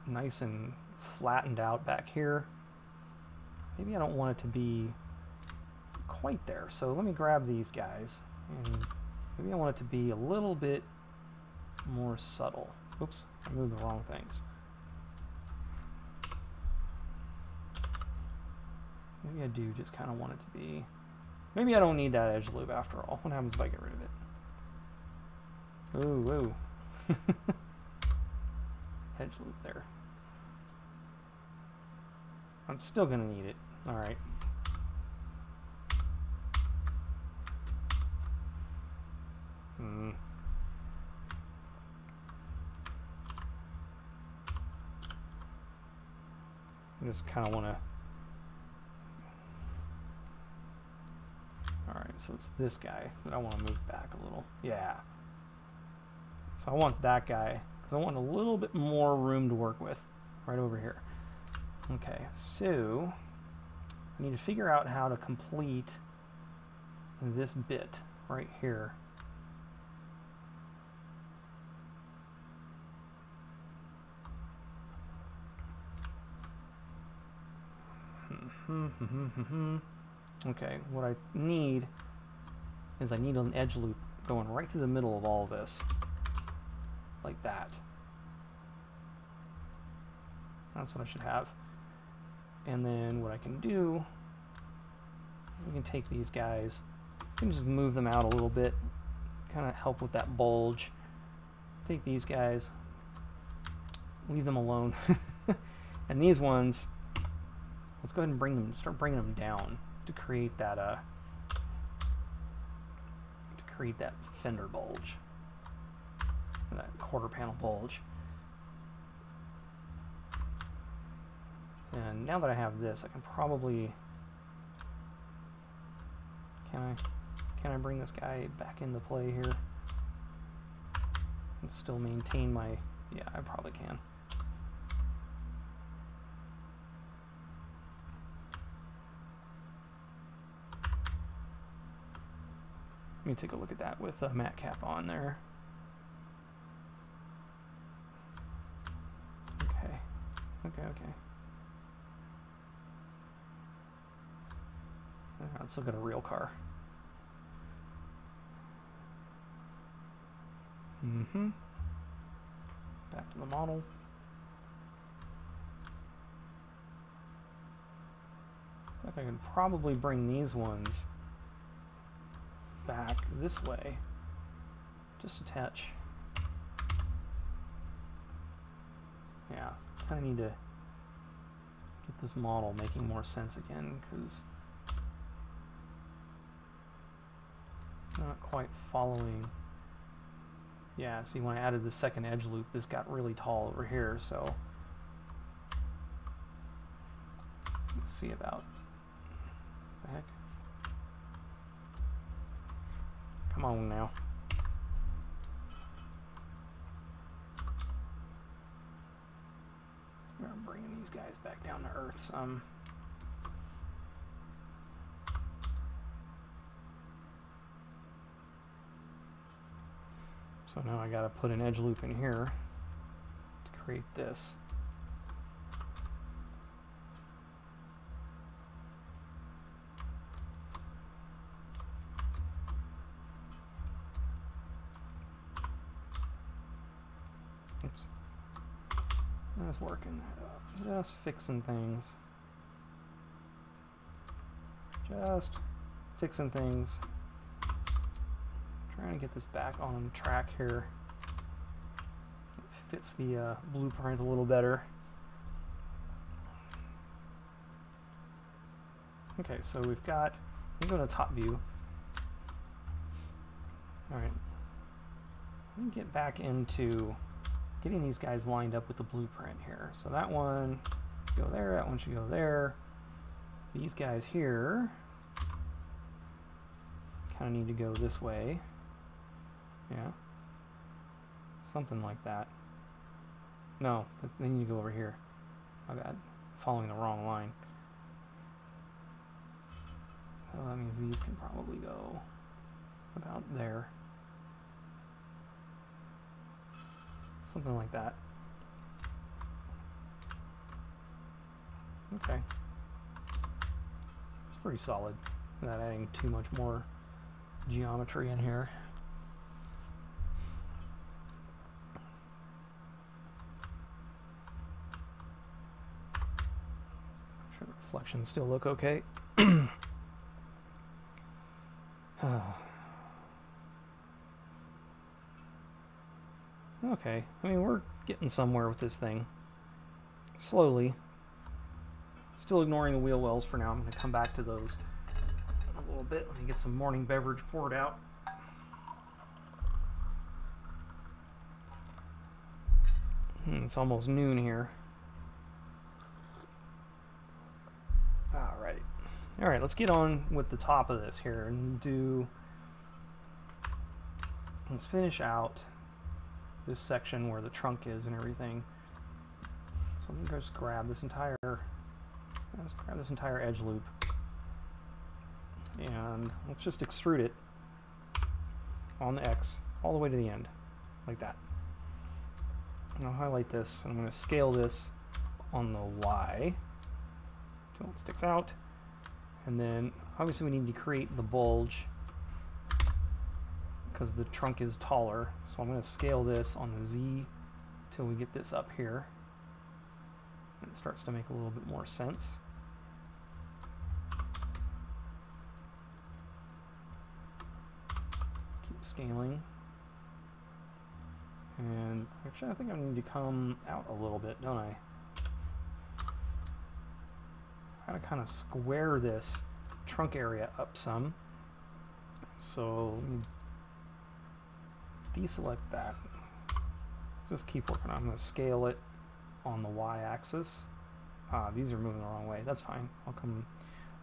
nice and flattened out back here. Maybe I don't want it to be quite there, so let me grab these guys, and maybe I want it to be a little bit more subtle. Oops, I moved the wrong things. Maybe I do just kind of want it to be... Maybe I don't need that edge loop after all. What happens if I get rid of it? Ooh, ooh. Edge loop there. I'm still going to need it. Alright. I just kind of want to... Alright, so it's this guy that I want to move back a little. Yeah. So I want that guy, because I want a little bit more room to work with, right over here. Okay, so I need to figure out how to complete this bit right here. Okay, what I need is I need an edge loop going right through the middle of all this, like that. That's what I should have. And then what I can do, we can take these guys, I can just move them out a little bit, kind of help with that bulge. Take these guys, leave them alone. And these ones, let's go ahead and start bringing them down to create that fender bulge, that quarter panel bulge. And now that I have this, I can probably, can I bring this guy back into play here and still maintain my, yeah, I probably can. Let me take a look at that with a matte cap on there. Okay, okay. Let's look at a real car. Back to the model. I think I can probably bring these ones back this way, just a touch. Yeah, kind of need to get this model making more sense again, because it's not quite following. Yeah, see, when I added the second edge loop, this got really tall over here, so let's see about the heck. Come on now. I'm bringing these guys back down to earth some. So now I got to put an edge loop in here to create this. Oops. That's working that up. Just fixing things. Just fixing things. Trying to get this back on track here. It fits the blueprint a little better. Okay, so we've got, let me go to top view. Alright, let me get back into getting these guys lined up with the blueprint here. So that one should go there, that one should go there. These guys here kind of need to go this way. Yeah. Something like that. No, they need to go over here. My bad. Following the wrong line. So that means these can probably go about there. Something like that. Okay. It's pretty solid. Not adding too much more geometry in here. Sure, reflections still look okay. Okay, I mean, we're getting somewhere with this thing. Slowly. Still ignoring the wheel wells for now. I'm going to come back to those in a little bit. Let me get some morning beverage poured out. It's almost noon here. Alright. Alright, let's get on with the top of this here and let's finish out this section where the trunk is and everything. So let me just grab this entire edge loop and let's just extrude it on the X all the way to the end, like that. And I'll highlight this. I'm going to scale this on the Y until it sticks out, and then obviously we need to create the bulge because the trunk is taller. So I'm going to scale this on the Z till we get this up here. And it starts to make a little bit more sense. Keep scaling. And actually I think I need to come out a little bit, don't I? I gotta kind of square this trunk area up some. So let me deselect that. Just keep working on it. I'm going to scale it on the Y-axis. These are moving the wrong way. That's fine.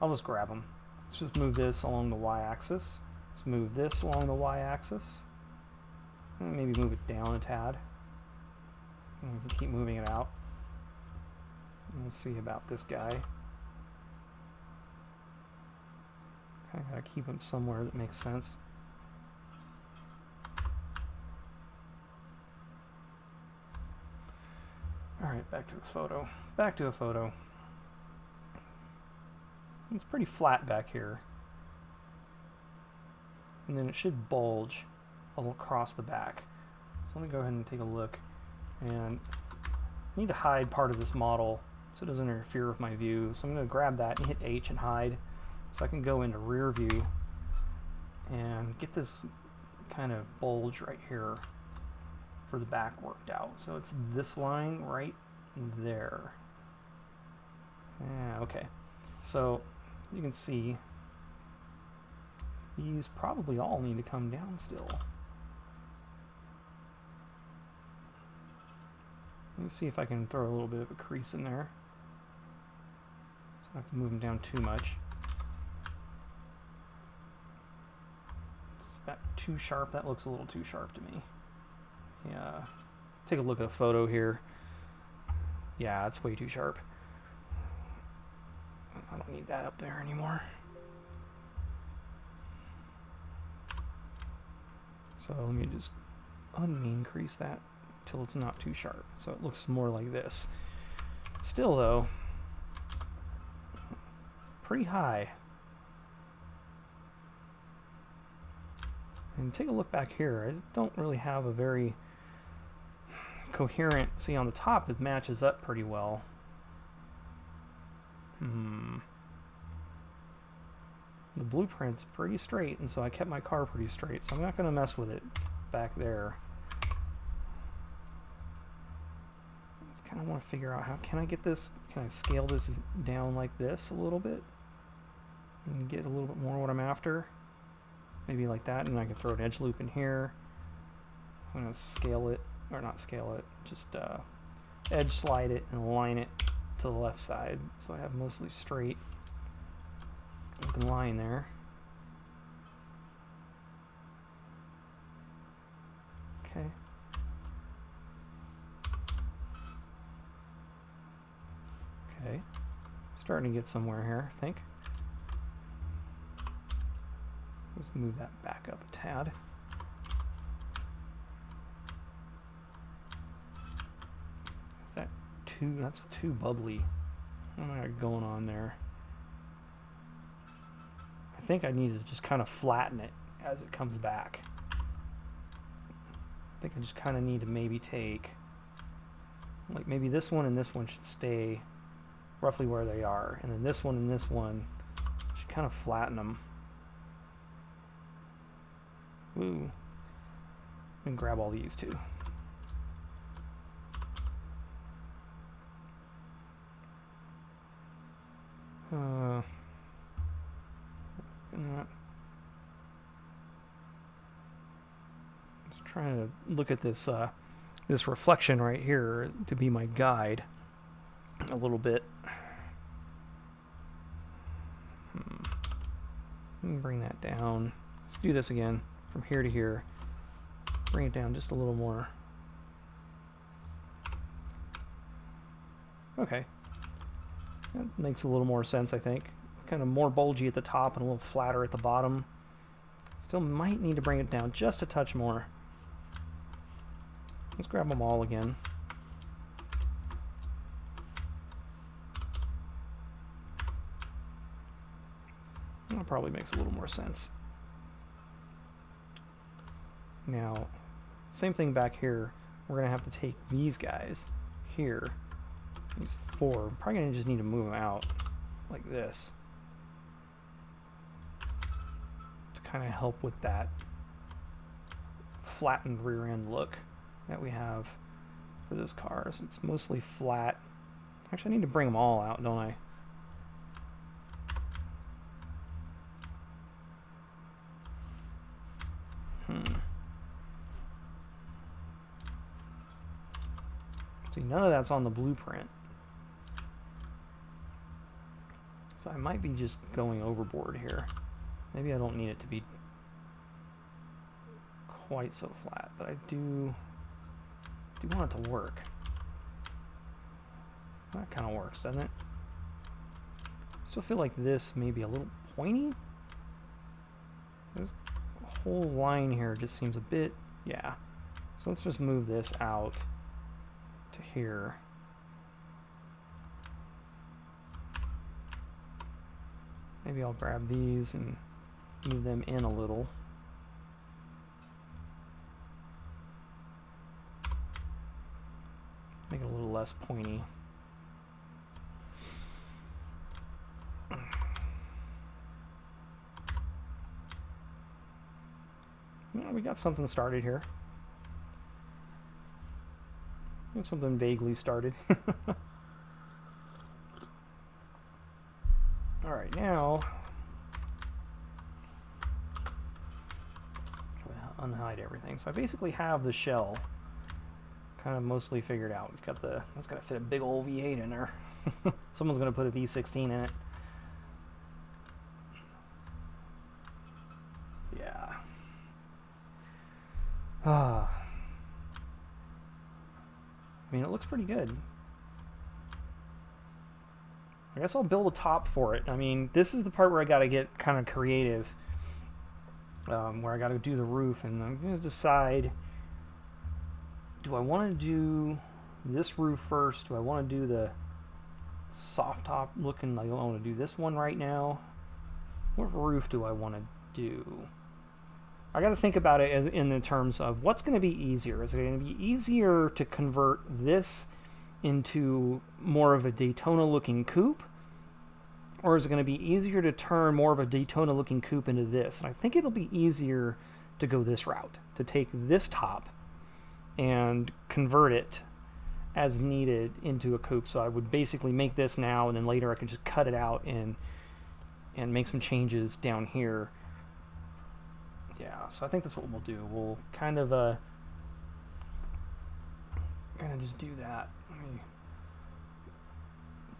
I'll just grab them. Let's just move this along the Y-axis. Let's move this along the Y-axis. And maybe move it down a tad. And we can keep moving it out. And we'll see about this guy. I gotta keep him somewhere that makes sense. Alright, back to the photo. Back to a photo. It's pretty flat back here. And then it should bulge across the back. So let me go ahead and take a look. And I need to hide part of this model so it doesn't interfere with my view. So I'm going to grab that and hit H and hide. So I can go into rear view and get this kind of bulge right here for the back worked out. So it's this line right there. Yeah, okay. So you can see these probably all need to come down still. Let me see if I can throw a little bit of a crease in there. So I don't have to move them down too much. Is that too sharp? That looks a little too sharp to me. Yeah. Take a look at a photo here. Yeah, it's way too sharp. I don't need that up there anymore. So let me just increase that till it's not too sharp. So it looks more like this. Still though, pretty high. And take a look back here. I don't really have a very coherent, see on the top it matches up pretty well. The blueprint's pretty straight, and so I kept my car pretty straight, so I'm not going to mess with it back there. I kind of want to figure out how can I get this, can I scale this down like this a little bit and get a little bit more what I'm after. Maybe like that, and I can throw an edge loop in here. I'm going to scale it, or not scale it, just edge slide it and align it to the left side, so I have mostly straight looking line there. Okay. Okay. Starting to get somewhere here, I think. Let's move that back up a tad. That's too bubbly. What am I going on there? I think I need to just kind of flatten it as it comes back. I think I just kind of need to maybe take, like maybe this one and this one should stay roughly where they are, and then this one and this one should kind of flatten them. Ooh. And grab all these too. Just trying to look at this this reflection right here to be my guide a little bit. Let me bring that down. Let's do this again from here to here. Bring it down just a little more. Okay. That makes a little more sense, I think. Kind of more bulgy at the top and a little flatter at the bottom. Still might need to bring it down just a touch more. Let's grab them all again. That probably makes a little more sense. Now, same thing back here. We're going to have to take these guys here. These four. I'm probably going to just need to move them out like this to kind of help with that flattened rear end look that we have for this car. So it's mostly flat. Actually, I need to bring them all out, don't I? See, none of that's on the blueprint. So I might be just going overboard here. Maybe I don't need it to be quite so flat, but I do want it to work. That kind of works, doesn't it? Still feel like this may be a little pointy. This whole line here just seems a bit, yeah. So let's just move this out to here. Maybe I'll grab these and move them in a little. Make it a little less pointy. Well, we got something started here. Something vaguely started. Alright, now try to unhide everything. So I basically have the shell kind of mostly figured out. It's got the, it's got to fit a big old V8 in there. Someone's going to put a V16 in it. Yeah. I mean, it looks pretty good. I guess I'll build a top for it. I mean, this is the part where I got to get kind of creative, where I got to do the roof, and I'm going to decide, do I want to do this roof first? Do I want to do the soft top looking, like I want to do this one right now? What roof do I want to do? I got to think about it as in the terms of what's going to be easier. Is it going to be easier to convert this into more of a Daytona looking coupe, Or is it going to be easier to turn more of a Daytona looking coupe into this? And I think it'll be easier to go this route, to take this top and convert it as needed into a coupe. So I would basically make this now, and then later I could just cut it out and make some changes down here. Yeah, so I think that's what we'll do. We'll kind of just do that.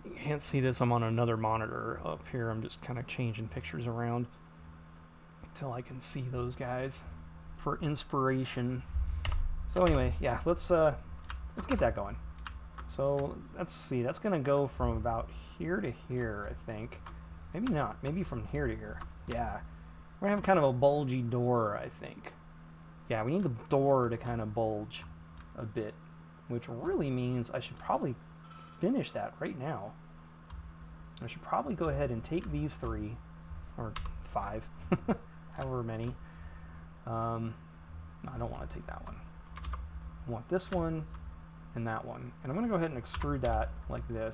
You can't see this, I'm on another monitor up here. I'm just kind of changing pictures around until I can see those guys for inspiration. So anyway, yeah, let's get that going. So let's see, that's going to go from about here to here, I think. Maybe not, maybe from here to here. Yeah, we're going to have kind of a bulgy door, I think. Yeah, we need the door to kind of bulge a bit, which really means I should probably finish that right now. I should probably go ahead and take these 3, or 5, however many. No, I don't want to take that one. I want this one and that one. And I'm going to go ahead and extrude that like this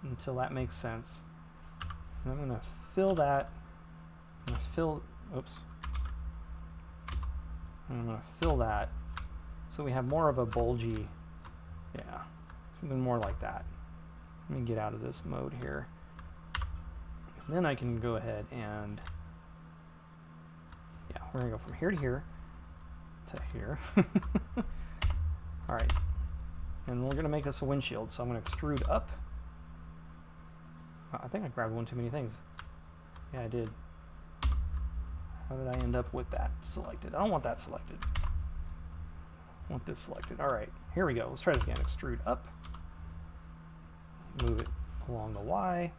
until that makes sense. And I'm going to fill that. I'm going to fill, oops. And I'm going to fill that so we have more of a bulgy, yeah, something more like that. Let me get out of this mode here. And then I can go ahead and, yeah, we're going to go from here to here to here. Alright, and we're going to make us a windshield, so I'm going to extrude up. I think I grabbed one too many things. Yeah, I did. How did I end up with that selected? I don't want that selected. I want this selected. Alright, here we go. Let's try this again. Extrude up. Move it along the Y.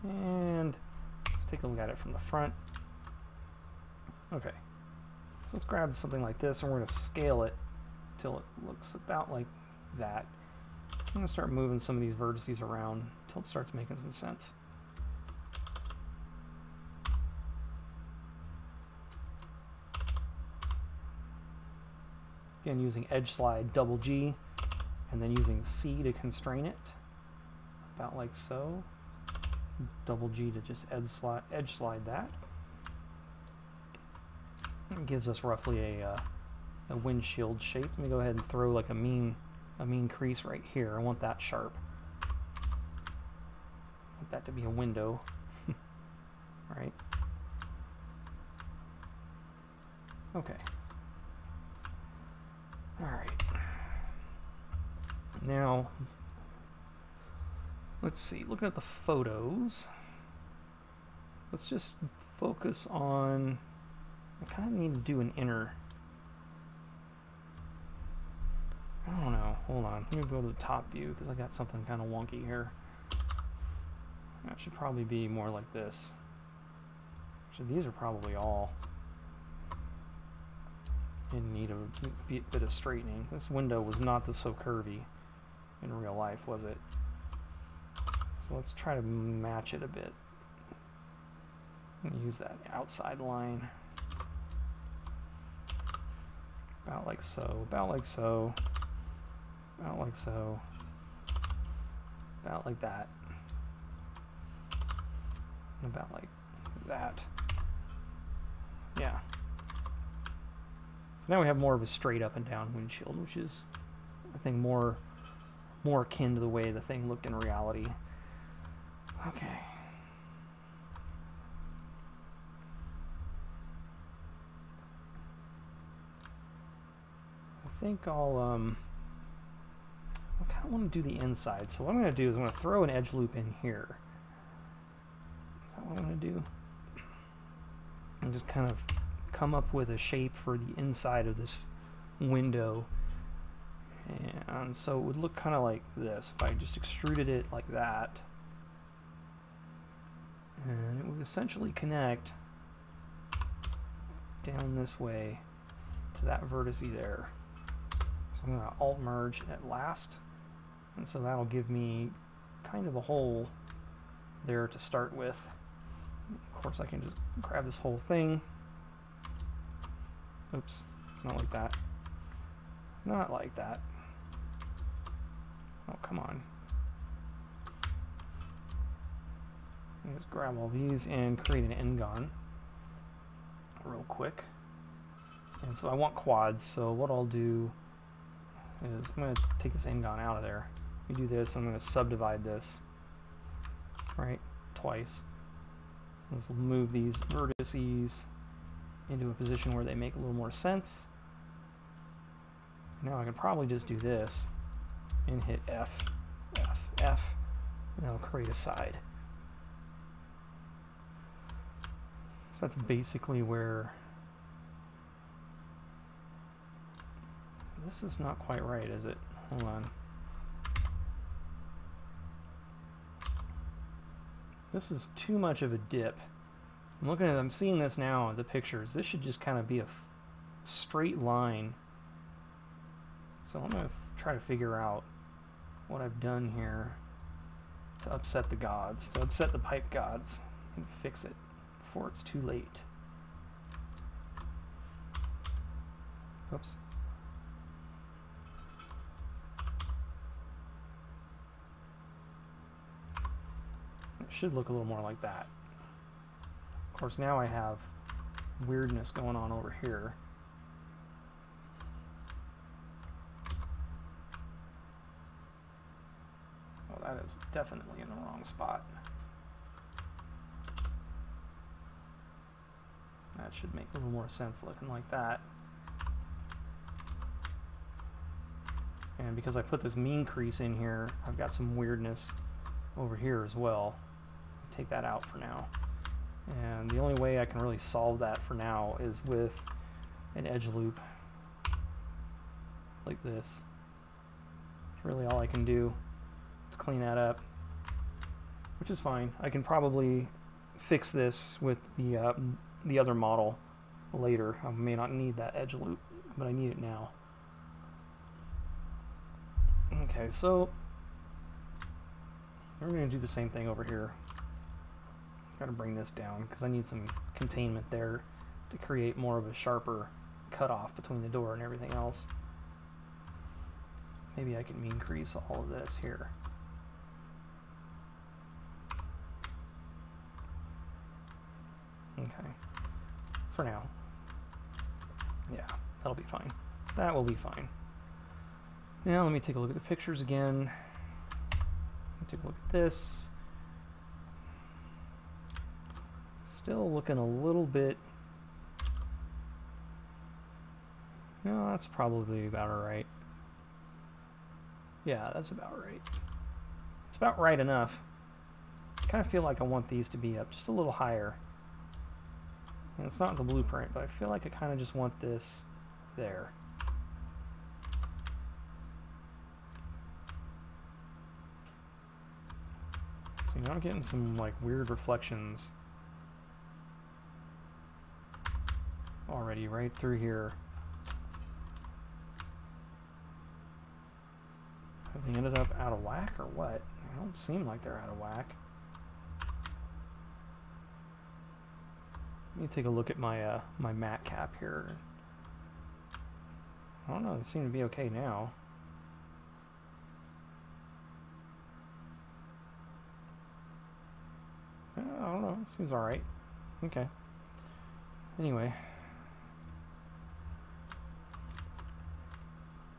And let's take a look at it from the front. Okay. So let's grab something like this, and we're going to scale it till it looks about like that. I'm going to start moving some of these vertices around until it starts making some sense. Again, using edge slide double G, and then using C to constrain it, about like so. Double G to just edge slide that. It gives us roughly a windshield shape. Let me go ahead and throw like a mean crease right here. I want that sharp. I want that to be a window. Right. Okay. Alright. Now, let's see, looking at the photos, let's just focus on, I kind of need to do an inner, I don't know, hold on, let me go to the top view because I got something kind of wonky here. That should probably be more like this. So these are probably all in need of a bit of straightening. This window was not so curvy in real life, was it? So let's try to match it a bit. Use that outside line. About like so, about like so, about like so, about like that, and about like that. Yeah. Now we have more of a straight up and down windshield, which is, I think, more akin to the way the thing looked in reality. Okay. I think I'll I kind of want to do the inside. So what I'm going to do is I'm going to throw an edge loop in here. Is that what I'm going to do? And just kind of come up with a shape for the inside of this window. And so it would look kind of like this if I just extruded it like that. And it would essentially connect down this way to that vertex there. So I'm going to alt merge at last. And so that'll give me kind of a hole there to start with. Of course I can just grab this whole thing. Oops, not like that. Not like that. Oh, come on. Let's grab all these and create an end-gun real quick. And so I want quads, so what I'll do is I'm going to take this end-gun out of there. We do this, I'm going to subdivide this, right, twice. Let's move these vertices into a position where they make a little more sense. Now I can probably just do this and hit F, F, F, and that'll create a side. So that's basically where... This is not quite right, is it? Hold on. This is too much of a dip. I'm seeing this now in the pictures. This should just kind of be a straight line. So I'm going to try to figure out what I've done here to upset the gods, to upset the pipe gods, and fix it before it's too late. Oops. It should look a little more like that. Of course, now I have weirdness going on over here. Oh, that is definitely in the wrong spot. That should make a little more sense looking like that. And because I put this mean crease in here, I've got some weirdness over here as well. I'll take that out for now. And the only way I can really solve that for now is with an edge loop like this. It's really all I can do to clean that up, which is fine. I can probably fix this with the other model later. I may not need that edge loop, but I need it now. Okay, so we're going to do the same thing over here. Got to bring this down because I need some containment there to create more of a sharper cutoff between the door and everything else. Maybe I can mean crease all of this here. Okay, for now. Yeah, that'll be fine. That will be fine. Now let me take a look at the pictures again. Take a look at this. Still looking a little bit... No, that's probably about right. Yeah, that's about right. It's about right enough. I kind of feel like I want these to be up just a little higher. And it's not the blueprint, but I feel like I kind of just want this there. So now I'm getting some like weird reflections already right through here. Have they ended up out of whack or what? They don't seem like they're out of whack. Let me take a look at my my mat cap here. I don't know, they seem to be okay now. I don't know, it seems alright. Okay. Anyway.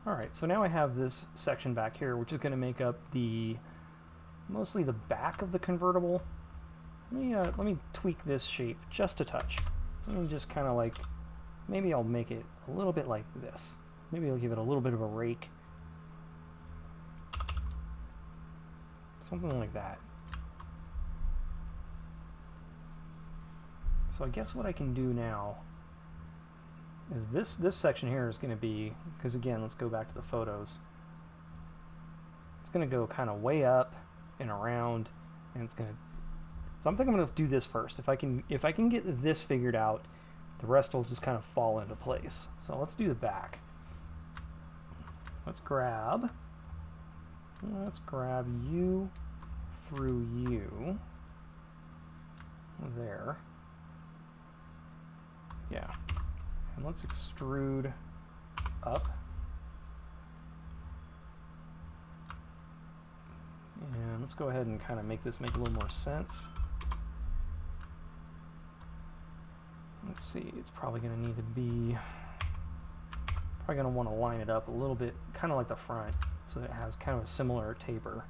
Alright, so now I have this section back here, which is going to make up mostly the back of the convertible. Let me tweak this shape just a touch. Let me just kind of like, maybe I'll make it a little bit like this. Maybe I'll give it a little bit of a rake. Something like that. So I guess what I can do now is this section here is going to be, because again, let's go back to the photos. It's going to go kind of way up and around, and it's going to. So I'm thinking I'm going to do this first. If I can get this figured out, the rest will just kind of fall into place. So let's do the back. Let's grab you through you there. Yeah. And let's extrude up. And let's go ahead and kind of make this make a little more sense. probably going to need to be, probably going to want to line it up a little bit, kind of like the front, so that it has kind of a similar taper.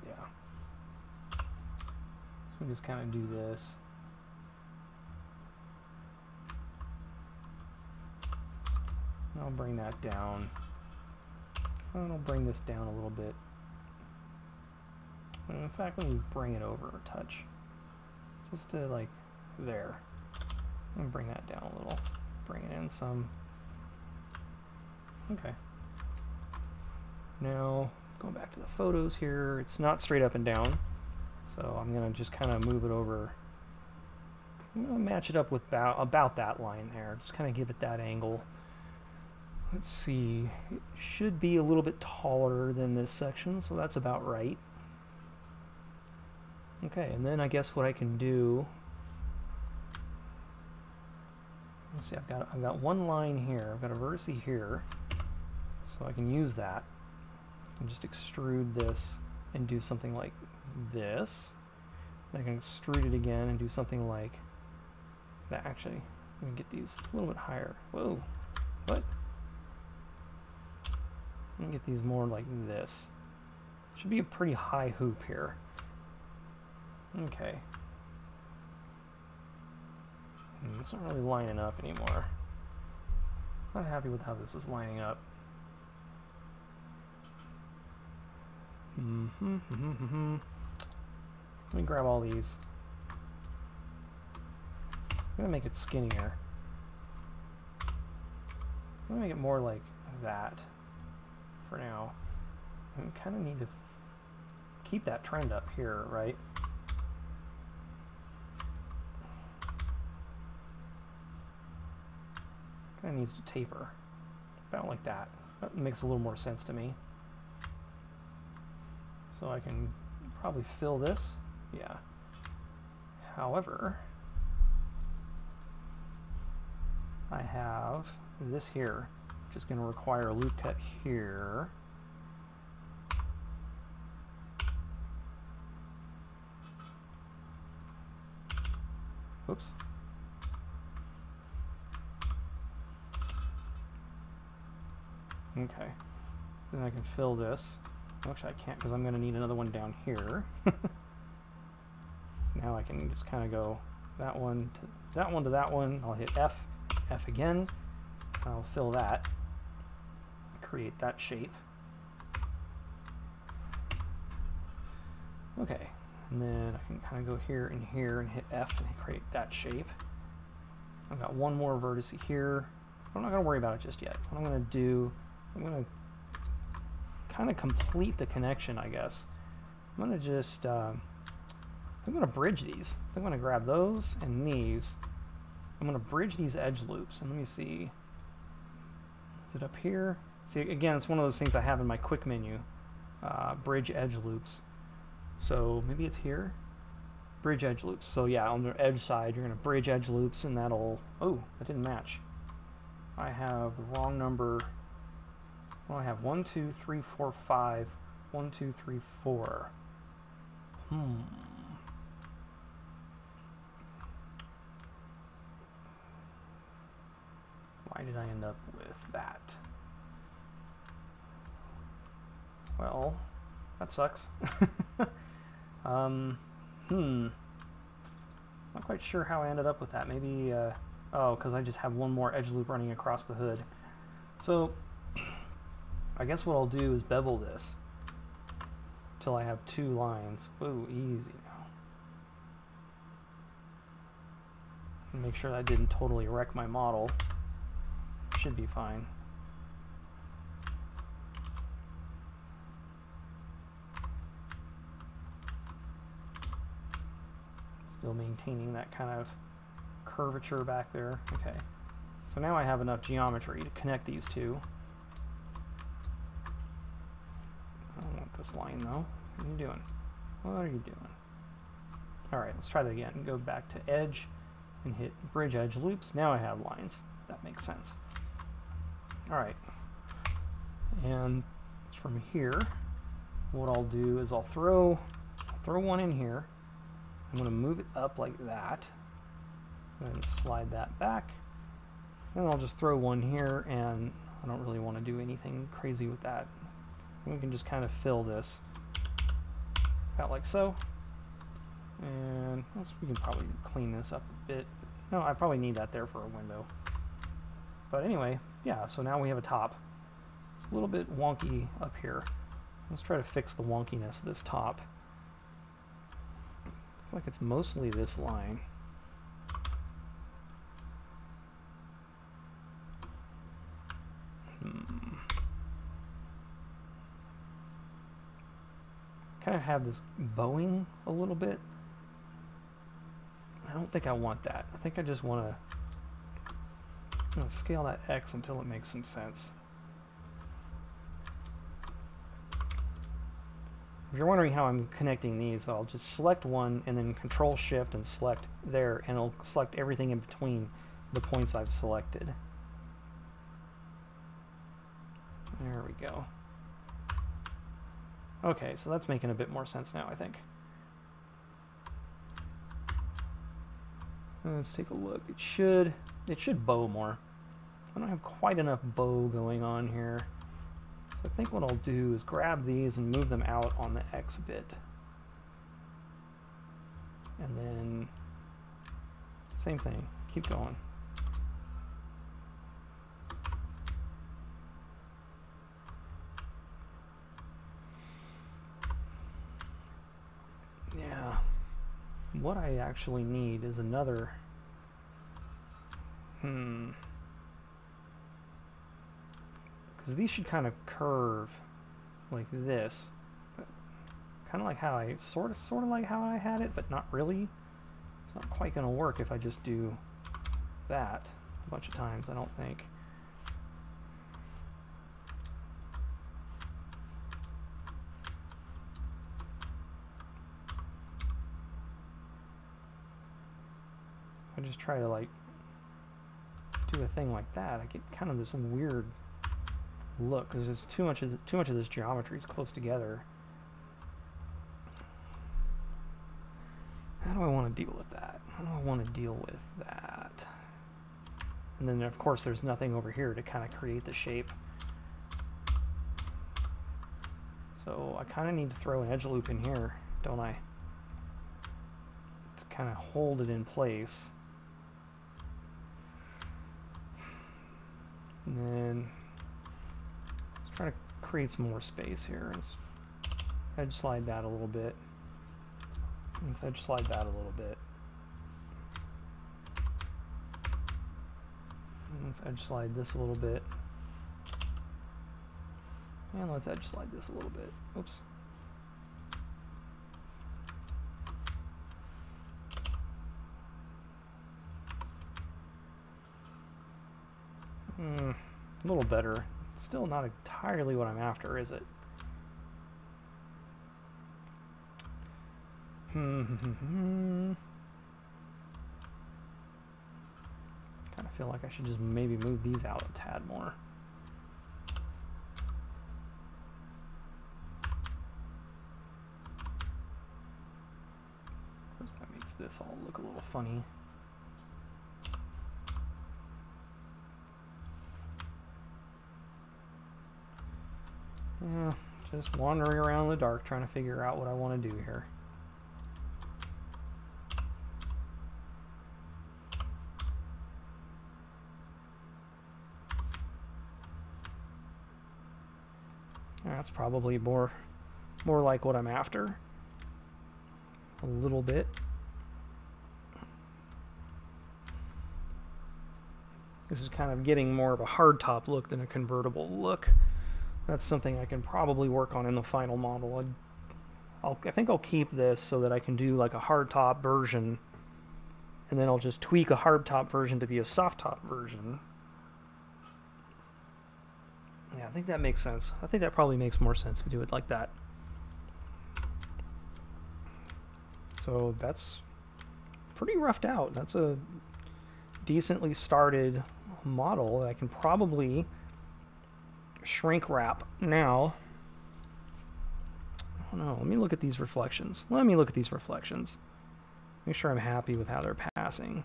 Yeah. So we just kind of do this. I'll bring that down. And I'll bring this down a little bit. And in fact, let me bring it over a touch. Just to like there. And bring that down a little. Bring it in some. Okay. Now, going back to the photos here, it's not straight up and down. So I'm going to just kind of move it over. I'm going to match it up with about that line there. Just kind of give it that angle. Let's see, it should be a little bit taller than this section, so that's about right. Okay, and then I guess what I can do, let's see, I've got one line here, I've got a vertice here, so I can use that and just extrude this and do something like this. I can extrude it again and do something like that. Actually, let me get these a little bit higher. Whoa, what? Let me get these more like this. Should be a pretty high hoop here. Okay. It's not really lining up anymore. Not happy with how this is lining up. Let me grab all these. I'm gonna make it skinnier. I'm gonna make it more like that for now. I kind of need to keep that trend up here, right? Kind of needs to taper. About like that. That makes a little more sense to me. So I can probably fill this. Yeah. However, I have this here, which is going to require a loop cut here. Oops. Okay. Then I can fill this. Actually, I can't because I'm going to need another one down here. Now I can just kind of go that one to that one to that one. I'll hit F, F again. I'll fill that. Create that shape. Okay. And then I can kind of go here and hit F and create that shape. I've got one more vertex here. I'm not going to worry about it just yet. What I'm going to do, I'm going to kind of complete the connection, I guess. I'm going to just, I'm going to bridge these. I'm going to grab those and these. I'm going to bridge these edge loops. And let me see. Is it up here? See, again, it's one of those things I have in my quick menu. Bridge edge loops. So maybe it's here. Bridge edge loops. So yeah, on the edge side, you're going to bridge edge loops, and that'll... Oh, that didn't match. I have the wrong number. Well, I have 1, 2, 3, 4, 5. 1, 2, 3, 4. Why did I end up with that? Well, that sucks. Not quite sure how I ended up with that. Maybe, oh, because I just have one more edge loop running across the hood. So, I guess what I'll do is bevel this till I have 2 lines. Whoa, easy now. And make sure that didn't totally wreck my model. Should be fine. Still maintaining that kind of curvature back there. Okay. So now I have enough geometry to connect these two. I don't want this line though. What are you doing? What are you doing? Alright, let's try that again. Go back to edge and hit bridge edge loops. Now I have lines. That makes sense. Alright. And from here, what I'll do is I'll throw one in here. I'm going to move it up like that, and slide that back, and I'll just throw one here, and I don't really want to do anything crazy with that. We can just kind of fill this out like so, and we can probably clean this up a bit. No, I probably need that there for a window. But anyway, yeah, so now we have a top. It's a little bit wonky up here. Let's try to fix the wonkiness of this top. Looks like it's mostly this line. Kind of have this bowing a little bit. I don't think I want that. I think I just want to scale that X until it makes some sense. If you're wondering how I'm connecting these, I'll just select one and then Control Shift and select there, and it'll select everything in between the points I've selected. There we go. Okay, so that's making a bit more sense now, I think. Let's take a look. It should bow more. I don't have quite enough bow going on here. So I think what I'll do is grab these and move them out on the X bit. And then same thing, keep going. Yeah. What I actually need is another because these should kind of curve like this, kind of like how I sort of like how I had it, but not really. It's not quite going to work if I just do that a bunch of times, I don't think. I just try to like do a thing like that, I get kind of this weird look because there's too much of this geometry is close together. How do I want to deal with that? How do I want to deal with that? And then of course there's nothing over here to kind of create the shape. So I kind of need to throw an edge loop in here, don't I? To kind of hold it in place. And then let's try to create some more space here. Let's edge slide that a little bit. Let's edge slide that a little bit. And let's edge slide this a little bit. And let's edge slide this a little bit. Oops. A little better. Still not entirely what I'm after, is it? Kind of feel like I should just maybe move these out a tad more. Of course, that makes this all look a little funny. Yeah, just wandering around in the dark trying to figure out what I want to do here. That's probably more like what I'm after. A little bit. This is kind of getting more of a hardtop look than a convertible look. That's something I can probably work on in the final model. I think I'll keep this so that I can do like a hardtop version, and then I'll just tweak a hardtop version to be a softtop version. Yeah, I think that makes sense. I think that probably makes more sense to do it like that. So that's pretty roughed out. That's a decently started model that I can probably shrink wrap now. I don't know. Let me look at these reflections. Make sure I'm happy with how they're passing.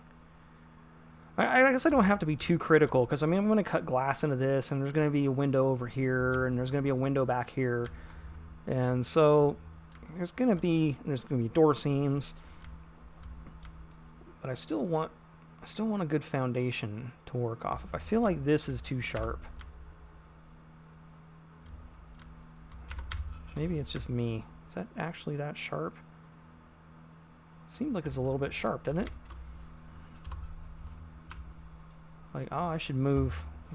I guess I don't have to be too critical, because I mean, I'm going to cut glass into this, and there's going to be a window over here, and there's going to be a window back here, and so there's going to be door seams, but I still want a good foundation to work off of. I feel like this is too sharp. Maybe it's just me. Is that actually that sharp? Seems like it's a little bit sharp, doesn't it? Like, oh, I should move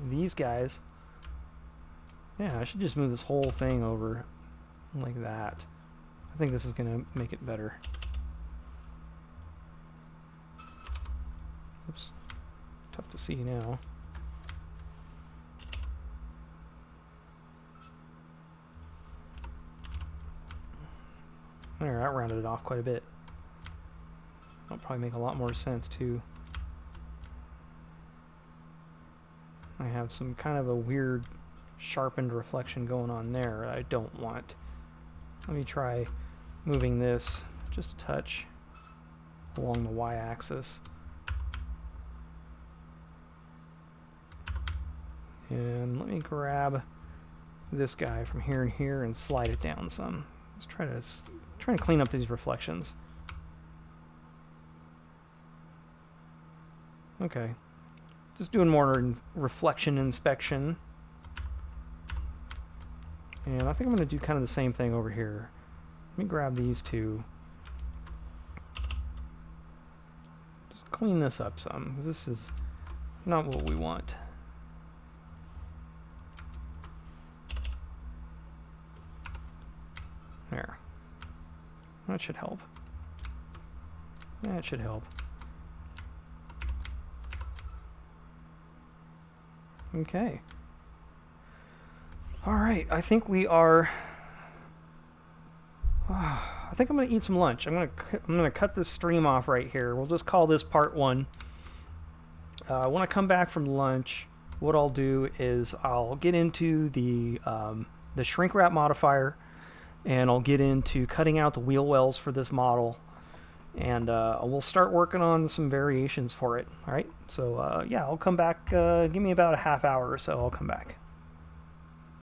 these guys. Yeah, I should just move this whole thing over like that. I think this is going to make it better. Oops. Tough to see now. There, that rounded it off quite a bit. That'll probably make a lot more sense, too. I have some kind of a weird sharpened reflection going on there that I don't want. Let me try moving this just a touch along the y-axis. And let me grab this guy from here and here and slide it down some. Let's try to clean up these reflections. Okay. Just doing more reflection inspection. And I think I'm going to do kind of the same thing over here. Let me grab these two. Just clean this up some, because this is not what we want. There. That should help. That should help. Okay. Alright, I think we are... I think I'm going to eat some lunch. I'm going to cut this stream off right here. We'll just call this part 1. When I come back from lunch, what I'll do is I'll get into the shrink wrap modifier, and I'll get into cutting out the wheel wells for this model, and we'll start working on some variations for it. Alright, so yeah, I'll come back, give me about a half hour or so, I'll come back.